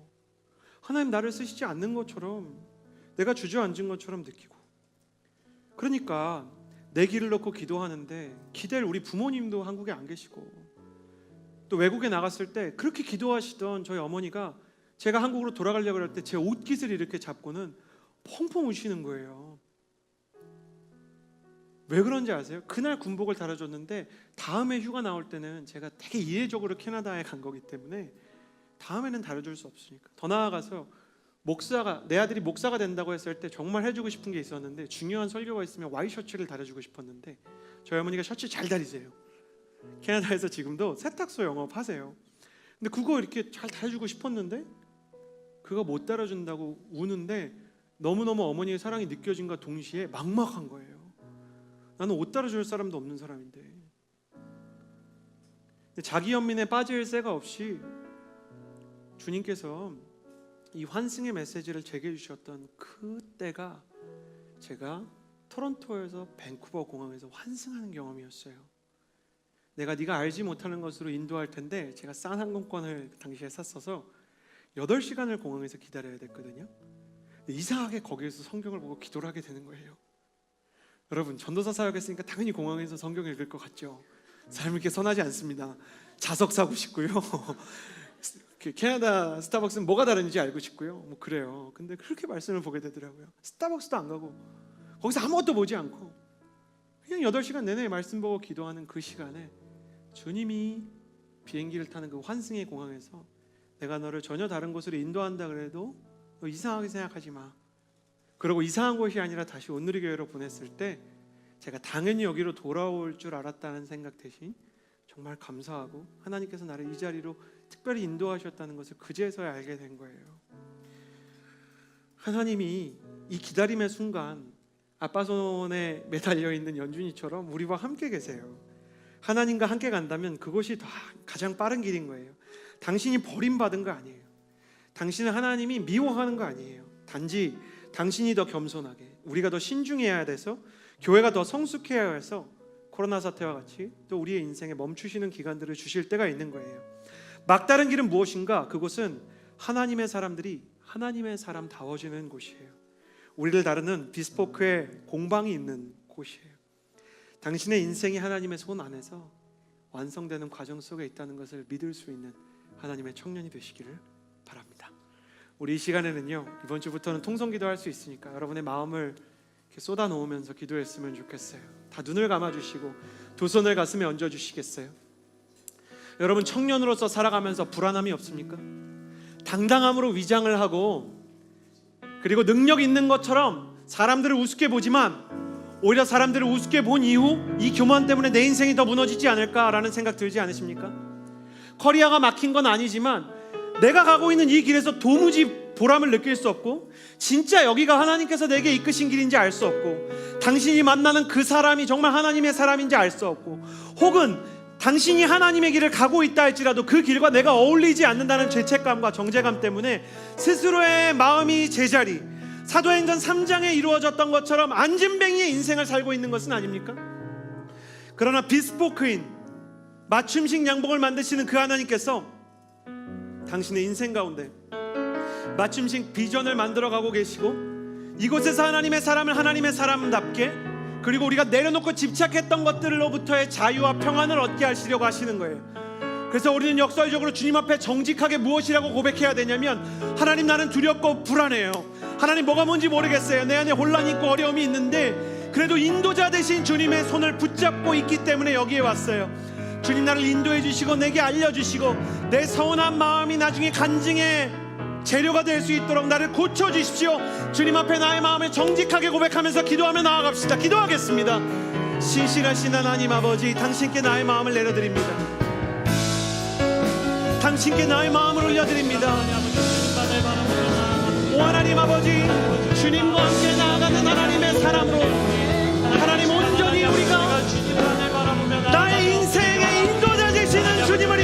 하나님 나를 쓰시지 않는 것처럼 내가 주저앉은 것처럼 느끼고 그러니까 내 길을 놓고 기도하는데 기댈 우리 부모님도 한국에 안 계시고 또 외국에 나갔을 때 그렇게 기도하시던 저희 어머니가 제가 한국으로 돌아가려고 할 때 제 옷깃을 이렇게 잡고는 펑펑 우시는 거예요. 왜 그런지 아세요? 그날 군복을 달아줬는데 다음에 휴가 나올 때는 제가 되게 이례적으로 캐나다에 간 거기 때문에 다음에는 다뤄줄 수 없으니까 더 나아가서 내 아들이 목사가 된다고 했을 때 정말 해주고 싶은 게 있었는데 중요한 설교가 있으면 와이셔츠를 달아주고 싶었는데 저희 어머니가 셔츠 잘 다리세요. 캐나다에서 지금도 세탁소 영업하세요. 근데 그거 이렇게 잘 달아주고 싶었는데 그거 못 달아준다고 우는데 너무너무 어머니의 사랑이 느껴진과 동시에 막막한 거예요. 나는 옷 달아줄 사람도 없는 사람인데. 자기 연민에 빠질 새가 없이 주님께서 이 환승의 메시지를 제게 주셨던 그때가 제가 토론토에서 밴쿠버 공항에서 환승하는 경험이었어요. 내가 네가 알지 못하는 것으로 인도할 텐데 제가 싼 항공권을 당시에 샀어서 8시간을 공항에서 기다려야 됐거든요. 이상하게 거기에서 성경을 보고 기도를 하게 되는 거예요. 여러분 전도사 사역했으니까 당연히 공항에서 성경 읽을 것 같죠. 삶이 이렇게 선하지 않습니다. 자석 사고 싶고요. 캐나다 스타벅스는 뭐가 다른지 알고 싶고요. 뭐 그래요. 근데 그렇게 말씀을 보게 되더라고요. 스타벅스도 안 가고 거기서 아무것도 보지 않고 그냥 8시간 내내 말씀 보고 기도하는 그 시간에 주님이 비행기를 타는 그 환승의 공항에서 내가 너를 전혀 다른 곳으로 인도한다 그래도 너 이상하게 생각하지 마. 그리고 이상한 곳이 아니라 다시 온누리 교회로 보냈을 때 제가 당연히 여기로 돌아올 줄 알았다는 생각 대신 정말 감사하고 하나님께서 나를 이 자리로 특별히 인도하셨다는 것을 그제서야 알게 된 거예요. 하나님이 이 기다림의 순간 아빠 손에 매달려 있는 연준이처럼 우리와 함께 계세요. 하나님과 함께 간다면 그것이 가장 빠른 길인 거예요. 당신이 버림받은 거 아니에요. 당신은 하나님이 미워하는 거 아니에요. 단지 당신이 더 겸손하게 우리가 더 신중해야 돼서 교회가 더 성숙해야 해서 코로나 사태와 같이 또 우리의 인생에 멈추시는 기간들을 주실 때가 있는 거예요. 막다른 길은 무엇인가? 그곳은 하나님의 사람들이 하나님의 사람다워지는 곳이에요. 우리를 다루는 비스포크의 공방이 있는 곳이에요. 당신의 인생이 하나님의 손 안에서 완성되는 과정 속에 있다는 것을 믿을 수 있는 하나님의 청년이 되시기를 바랍니다. 우리 이 시간에는요, 이번 주부터는 통성기도 할 수 있으니까 여러분의 마음을 이렇게 쏟아 놓으면서 기도했으면 좋겠어요. 다 눈을 감아주시고 두 손을 가슴에 얹어주시겠어요? 여러분 청년으로서 살아가면서 불안함이 없습니까? 당당함으로 위장을 하고 그리고 능력 있는 것처럼 사람들을 우습게 보지만 오히려 사람들을 우습게 본 이후 이 교만 때문에 내 인생이 더 무너지지 않을까라는 생각 들지 않으십니까? 커리어가 막힌 건 아니지만 내가 가고 있는 이 길에서 도무지 보람을 느낄 수 없고 진짜 여기가 하나님께서 내게 이끄신 길인지 알 수 없고 당신이 만나는 그 사람이 정말 하나님의 사람인지 알 수 없고 혹은 당신이 하나님의 길을 가고 있다 할지라도 그 길과 내가 어울리지 않는다는 죄책감과 정죄감 때문에 스스로의 마음이 제자리, 사도행전 3장에 이루어졌던 것처럼 안진뱅이의 인생을 살고 있는 것은 아닙니까? 그러나 비스포크인 맞춤식 양복을 만드시는 그 하나님께서 당신의 인생 가운데 맞춤식 비전을 만들어가고 계시고, 이곳에서 하나님의 사람을 하나님의 사람답게, 그리고 우리가 내려놓고 집착했던 것들로부터의 자유와 평안을 얻게 하시려고 하시는 거예요. 그래서 우리는 역설적으로 주님 앞에 정직하게 무엇이라고 고백해야 되냐면, 하나님, 나는 두렵고 불안해요. 하나님, 뭐가 뭔지 모르겠어요. 내 안에 혼란이 있고 어려움이 있는데 그래도 인도자 되신 주님의 손을 붙잡고 있기 때문에 여기에 왔어요. 주님, 나를 인도해 주시고 내게 알려주시고 내 서운한 마음이 나중에 간증의 재료가 될 수 있도록 나를 고쳐주십시오. 주님 앞에 나의 마음을 정직하게 고백하면서 기도하며 나아갑시다. 기도하겠습니다. 신실하신 하나님 아버지, 당신께 나의 마음을 내려드립니다. 당신께 나의 마음을 올려드립니다. 오 하나님 아버지, 주님과 함께 나아가는 하나님의 사람으로, 하나님, 온전히 우리가 나의 인생의 인도자 되시는 주님을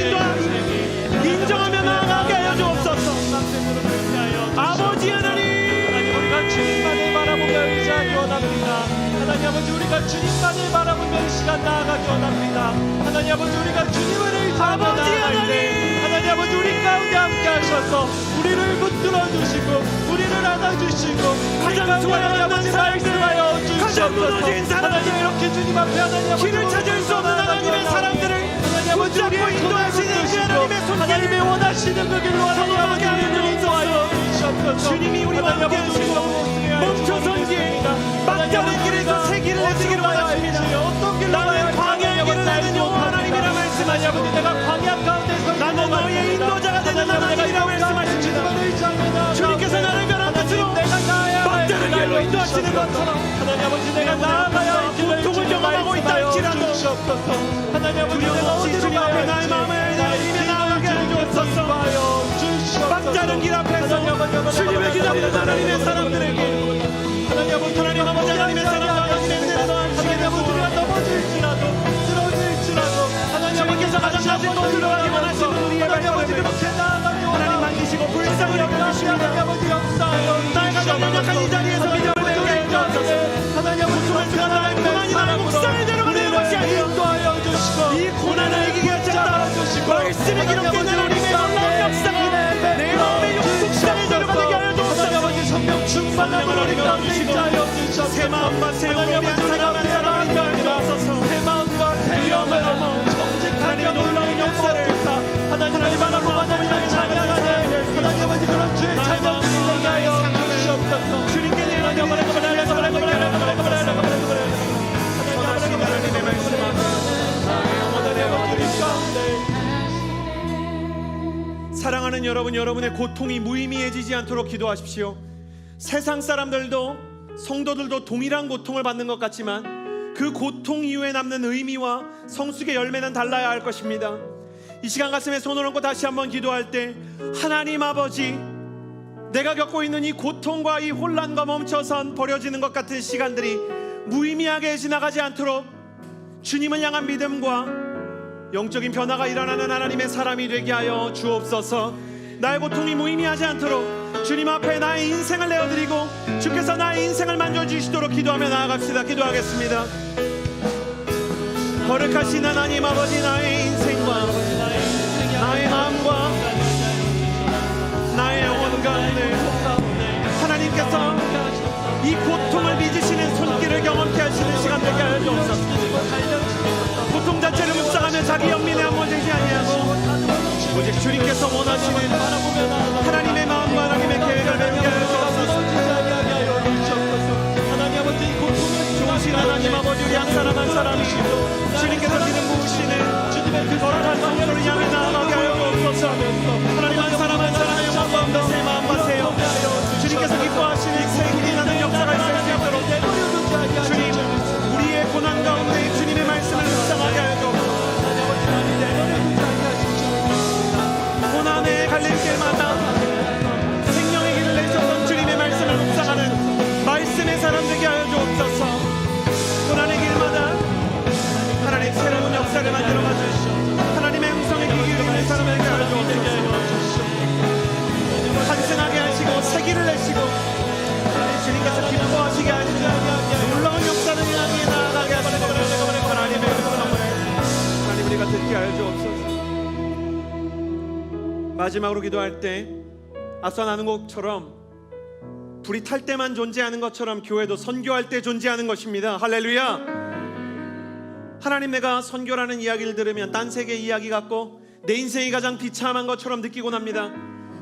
인정하며 나아가게 하여 주옵소서. 아버지 하나님, 우리가 주님만을 바라보며 의지하기 원합니다. 하나님 아버지, 우리가 주님만을 바라보며 이 시간 나아가기 원합니다. 하나님 아버지, 우리가 주님을 의지하며 나아갈 때 하나님 아버지, 우리 가운데 함께 하셔서 우리를 붙들어 주시고 우리를 안아주시고 가장 하나님 아버지 말씀하여 주시옵소서. 하나님, 이렇게 주님 앞에 하나님 아버지 길을 찾을 수 없는 하나님의 사람들을 하나님 아버지, 붙잡고 우리의 인도하시는 그 하나님의 손길, 하나님의 원하시는 그 길로 하나님 아버지 우리를 인도하여 주시옵소서. 주님이 우리와 함께 하시고 멈춰선 길, 막다른 길에서 새 길을 내시기를 원하십니다. 나는 광야의 길을 가는 여호와 하나님이라 말씀하시고, 내가 광야 가운데서 나는 너희의 인도자가 되는 하나님이라 말씀하십니다. 주님께서 나를 변한 것으로 막다른 길로 인도하시는 것처럼 하나님 아버지, 내가 나아가야 할 길을 고통을 경험하고 있다 할지라도 하나님 아버지, 두려움 내가 없이 어디로 주님 앞에 가야 나의 할지 마음을 내리며 나아가게 하여 주옵소서. 막다른 길 앞에서 주님을 기다리는 하나님의 사람들에게 하나님 아버지, 하나님의 사랑과 하나님의 은혜를 하나님 아버지, 우리가 넘어질지라도 쓰러질지라도 하나님 주님께서 가장 낮은 곳으로 가기 원하시는 우리의 하나님 아버지, 발걸음을 그렇게 나아가기 하나님 만지시고 불쌍히 여겨주십니다. 하나님 아버지, 역사하여 나의 가장 연약한 이 자리에서 믿음을 내게 해주옵소서. 하나님 아버지, 고난이 나의 묵상을 데려가는 것이 아니요 인도하여 주시고 이 고난을 이기게 하셨다. 말씀에 기록된 하나님의 놀라운 역사가 내 마음의 욕심을 데려가게 하여 주옵소서. 성령 충만함을 우리 가운데 있자여 주시옵소서. 새 마음과 새 영혼이 한 사람 한 사람을 인도하옵소서. 새 마음과 새 영혼을 정직하게 놀라운 역사를 하나님 바라보고 하나님을 찬양하는 하나님 아버지, 그런 주의 찬양들이 되게 하여 주시옵소서. 주님께 내 하나님 하나님의 말씀 사랑하는 여러분, 여러분의 고통이 무의미해지지 않도록 기도하십시오. 세상 사람들도 성도들도 동일한 고통을 받는 것 같지만 그 고통 이후에 남는 의미와 성숙의 열매는 달라야 할 것입니다. 이 시간 가슴에 손을 얹고 다시 한번 기도할 때, 하나님 아버지, 내가 겪고 있는 이 고통과 이 혼란과 멈춰선 버려지는 것 같은 시간들이 무의미하게 지나가지 않도록 주님을 향한 믿음과 영적인 변화가 일어나는 하나님의 사람이 되게 하여 주옵소서. 나의 고통이 무의미하지 않도록 주님 앞에 나의 인생을 내어드리고 주께서 나의 인생을 만져주시도록 기도하며 나아갑시다. 기도하겠습니다. 거룩하신 하나님 아버지, 나의 인생과 나의 마음과 나의 영혼 가운데 하나님께서 이 고통을 빚으시는 손길을 경험케 하시는 시간 되게 하여 주옵소서. 고통 자체를 묵상하며 자기 영민에 한번되지 아니하고 오직 주님께서 원하시는 하나님의 마음과 하나님의 계획을 배우게 하여 주옵소서. 좋으신 하나님 아버지, 우리 한 사람 한 사람이 주님께서 지금 부으시는 주님의 그 거룩한 성도를 향해 나아가게 하여 주옵소서. 하나님, 한 사람 한 사람의 영혼 가운데 새 마음과 새 영, 주님께서 기뻐하시는 새 길이 나는 역사가 있을 수 있도록 주님, 우리의 고난 가운데 주님의 말씀을 묵상하게 하여 주옵소서. 고난의 갈림길마다 생명의 길을 내셨던 주님의 말씀을 묵상하는 말씀의 사람 되게 하여 주옵소서. 고난의 길마다 하나님 새로운 있게 하여 주옵소서. 마지막으로 기도할 때 앞서 나눈 것처럼 불이 탈 때만 존재하는 것처럼 교회도 선교할 때 존재하는 것입니다. 할렐루야. 하나님, 내가 선교라는 이야기를 들으면 딴 세계 이야기 같고 내 인생이 가장 비참한 것처럼 느끼곤 합니다.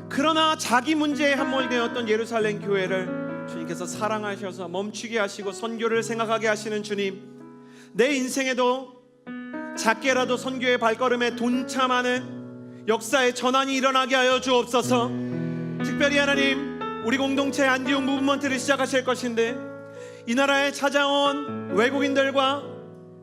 그러나 자기 문제에 함몰되었던 예루살렘 교회를 주님께서 사랑하셔서 멈추게 하시고 선교를 생각하게 하시는 주님, 내 인생에도 작게라도 선교의 발걸음에 동참하는 역사의 전환이 일어나게 하여 주옵소서. 특별히 하나님, 우리 공동체 안디옥 무브먼트를 시작하실 것인데 이 나라에 찾아온 외국인들과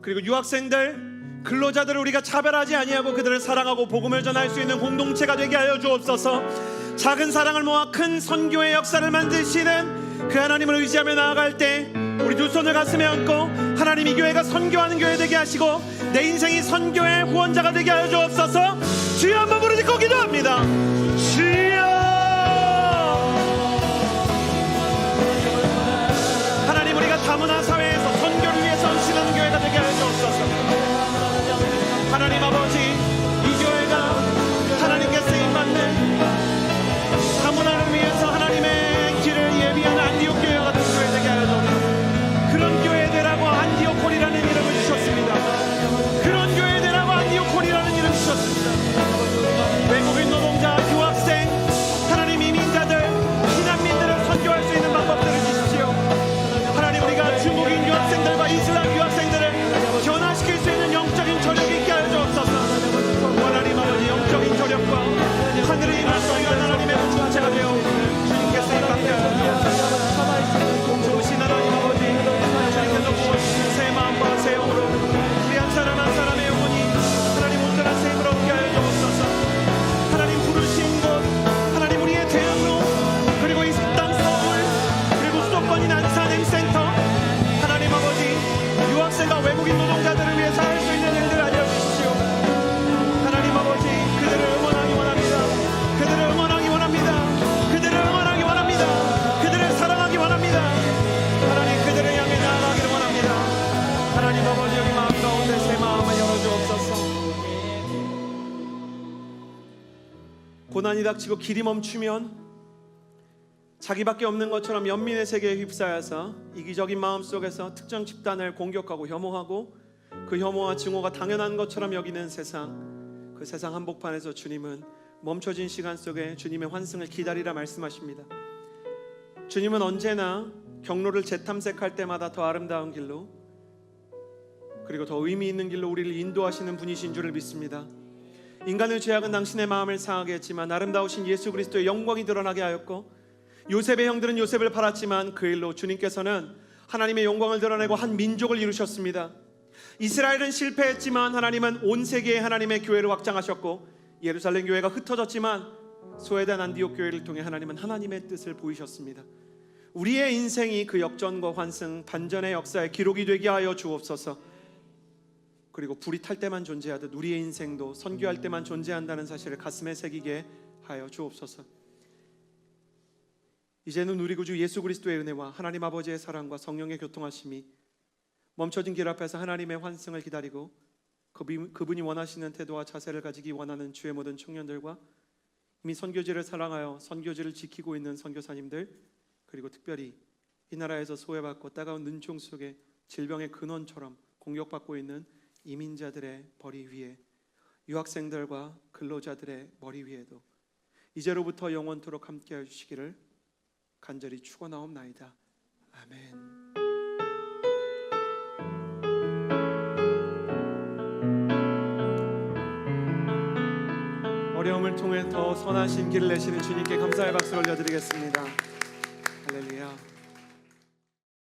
그리고 유학생들, 근로자들을 우리가 차별하지 아니하고 그들을 사랑하고 복음을 전할 수 있는 공동체가 되게 하여 주옵소서. 작은 사랑을 모아 큰 선교의 역사를 만드시는 그 하나님을 의지하며 나아갈 때 우리 두 손을 가슴에 얹고 하나님, 이 교회가 선교하는 교회 되게 하시고 내 인생이 선교의 후원자가 되게 하여 주옵소서. 주여, 한번 부르짖고 기도합니다. 주여. 하나님, 우리가 다문화 사회에서 선교를 위해서 헌신하는 교회가 되게 하여 주옵소서. 하나님 아버지, 이 교회가 하나님께 쓰임받는 다문화를 위해서 하나님의 길을 예비하는 안디옥 교회가 된 교회 되게 하여 주옵소서. 그런 교회 되라고 안디옥홀이라는 이름을 주셨습니다. 그런 교회 되라고 안디옥홀이라는 이름을 주셨습니다. 외국인 노동자, 유학생, 하나님 이민자들, 피난민들을 선교할 수 있는 방법들을 주십시오. 하나님, 우리가 중국인 유학생들과 이슬람 유학생들을 변화시킬 수 있는 영적인 저력이 있게 하여 주옵소서. 하나님 아버지, 영적인 저력과 하늘의 힘을 소유한 하나님의 공동체가 되어 주님께 쓰임받게 하여 주옵소서. 좋으신 하나님 아버지, 주님께서 부어주신 새 마음과 새 영으로 우리 한 사람 한 사람의 영혼이 하나님 온전한 샘으로 얻게 하여 주옵소서. 하나님 부르신 곳, 하나님 우리의 대학로, 그리고 이 땅 서울, 그리고 수도권인 안산 M센터, 하나님 아버지, 유학생과 외국인 노동자들을 위해서 할 수 있는 일들 알려주십시오. 하나님 아버지, 그들을 응원하기 원합니다. 그들을 응원하기 원합니다. 그들을 응원하기 원합니다. 그들을 사랑하기 원합니다. 하나님, 그들을 향해 나아가기를 원합니다. 하나님 아버지, 여기 마음 가운데 새 마음을 열어주옵소서. 고난이 닥치고 길이 멈추면 자기밖에 없는 것처럼 연민의 세계에 휩싸여서 이기적인 마음 속에서 특정 집단을 공격하고 혐오하고 그 혐오와 증오가 당연한 것처럼 여기는 세상, 그 세상 한복판에서 주님은 멈춰진 시간 속에 주님의 환승을 기다리라 말씀하십니다. 주님은 언제나 경로를 재탐색할 때마다 더 아름다운 길로, 그리고 더 의미 있는 길로 우리를 인도하시는 분이신 줄을 믿습니다. 인간의 죄악은 당신의 마음을 상하게 했지만 아름다우신 예수 그리스도의 영광이 드러나게 하였고, 요셉의 형들은 요셉을 팔았지만 그 일로 주님께서는 하나님의 영광을 드러내고 한 민족을 이루셨습니다. 이스라엘은 실패했지만 하나님은 온 세계에 하나님의 교회를 확장하셨고, 예루살렘 교회가 흩어졌지만 소외된 안디옥 교회를 통해 하나님은 하나님의 뜻을 보이셨습니다. 우리의 인생이 그 역전과 환승, 반전의 역사의 기록이 되게 하여 주옵소서. 그리고 불이 탈 때만 존재하듯 우리의 인생도 선교할 때만 존재한다는 사실을 가슴에 새기게 하여 주옵소서. 이제는 우리 구주 예수 그리스도의 은혜와 하나님 아버지의 사랑과 성령의 교통하심이 멈춰진 길 앞에서 하나님의 환승을 기다리고 그분이 원하시는 태도와 자세를 가지기 원하는 주의 모든 청년들과 이미 선교지를 사랑하여 선교지를 지키고 있는 선교사님들, 그리고 특별히 이 나라에서 소외받고 따가운 눈총 속에 질병의 근원처럼 공격받고 있는 이민자들의 머리 위에, 유학생들과 근로자들의 머리 위에도 이제로부터 영원토록 함께 해주시기를 간절히 축원하옵나이다. 아멘. 어려움을 통해 더 선하신 길을 내시는 주님께 감사의 박수를 올려드리겠습니다. 할렐루야.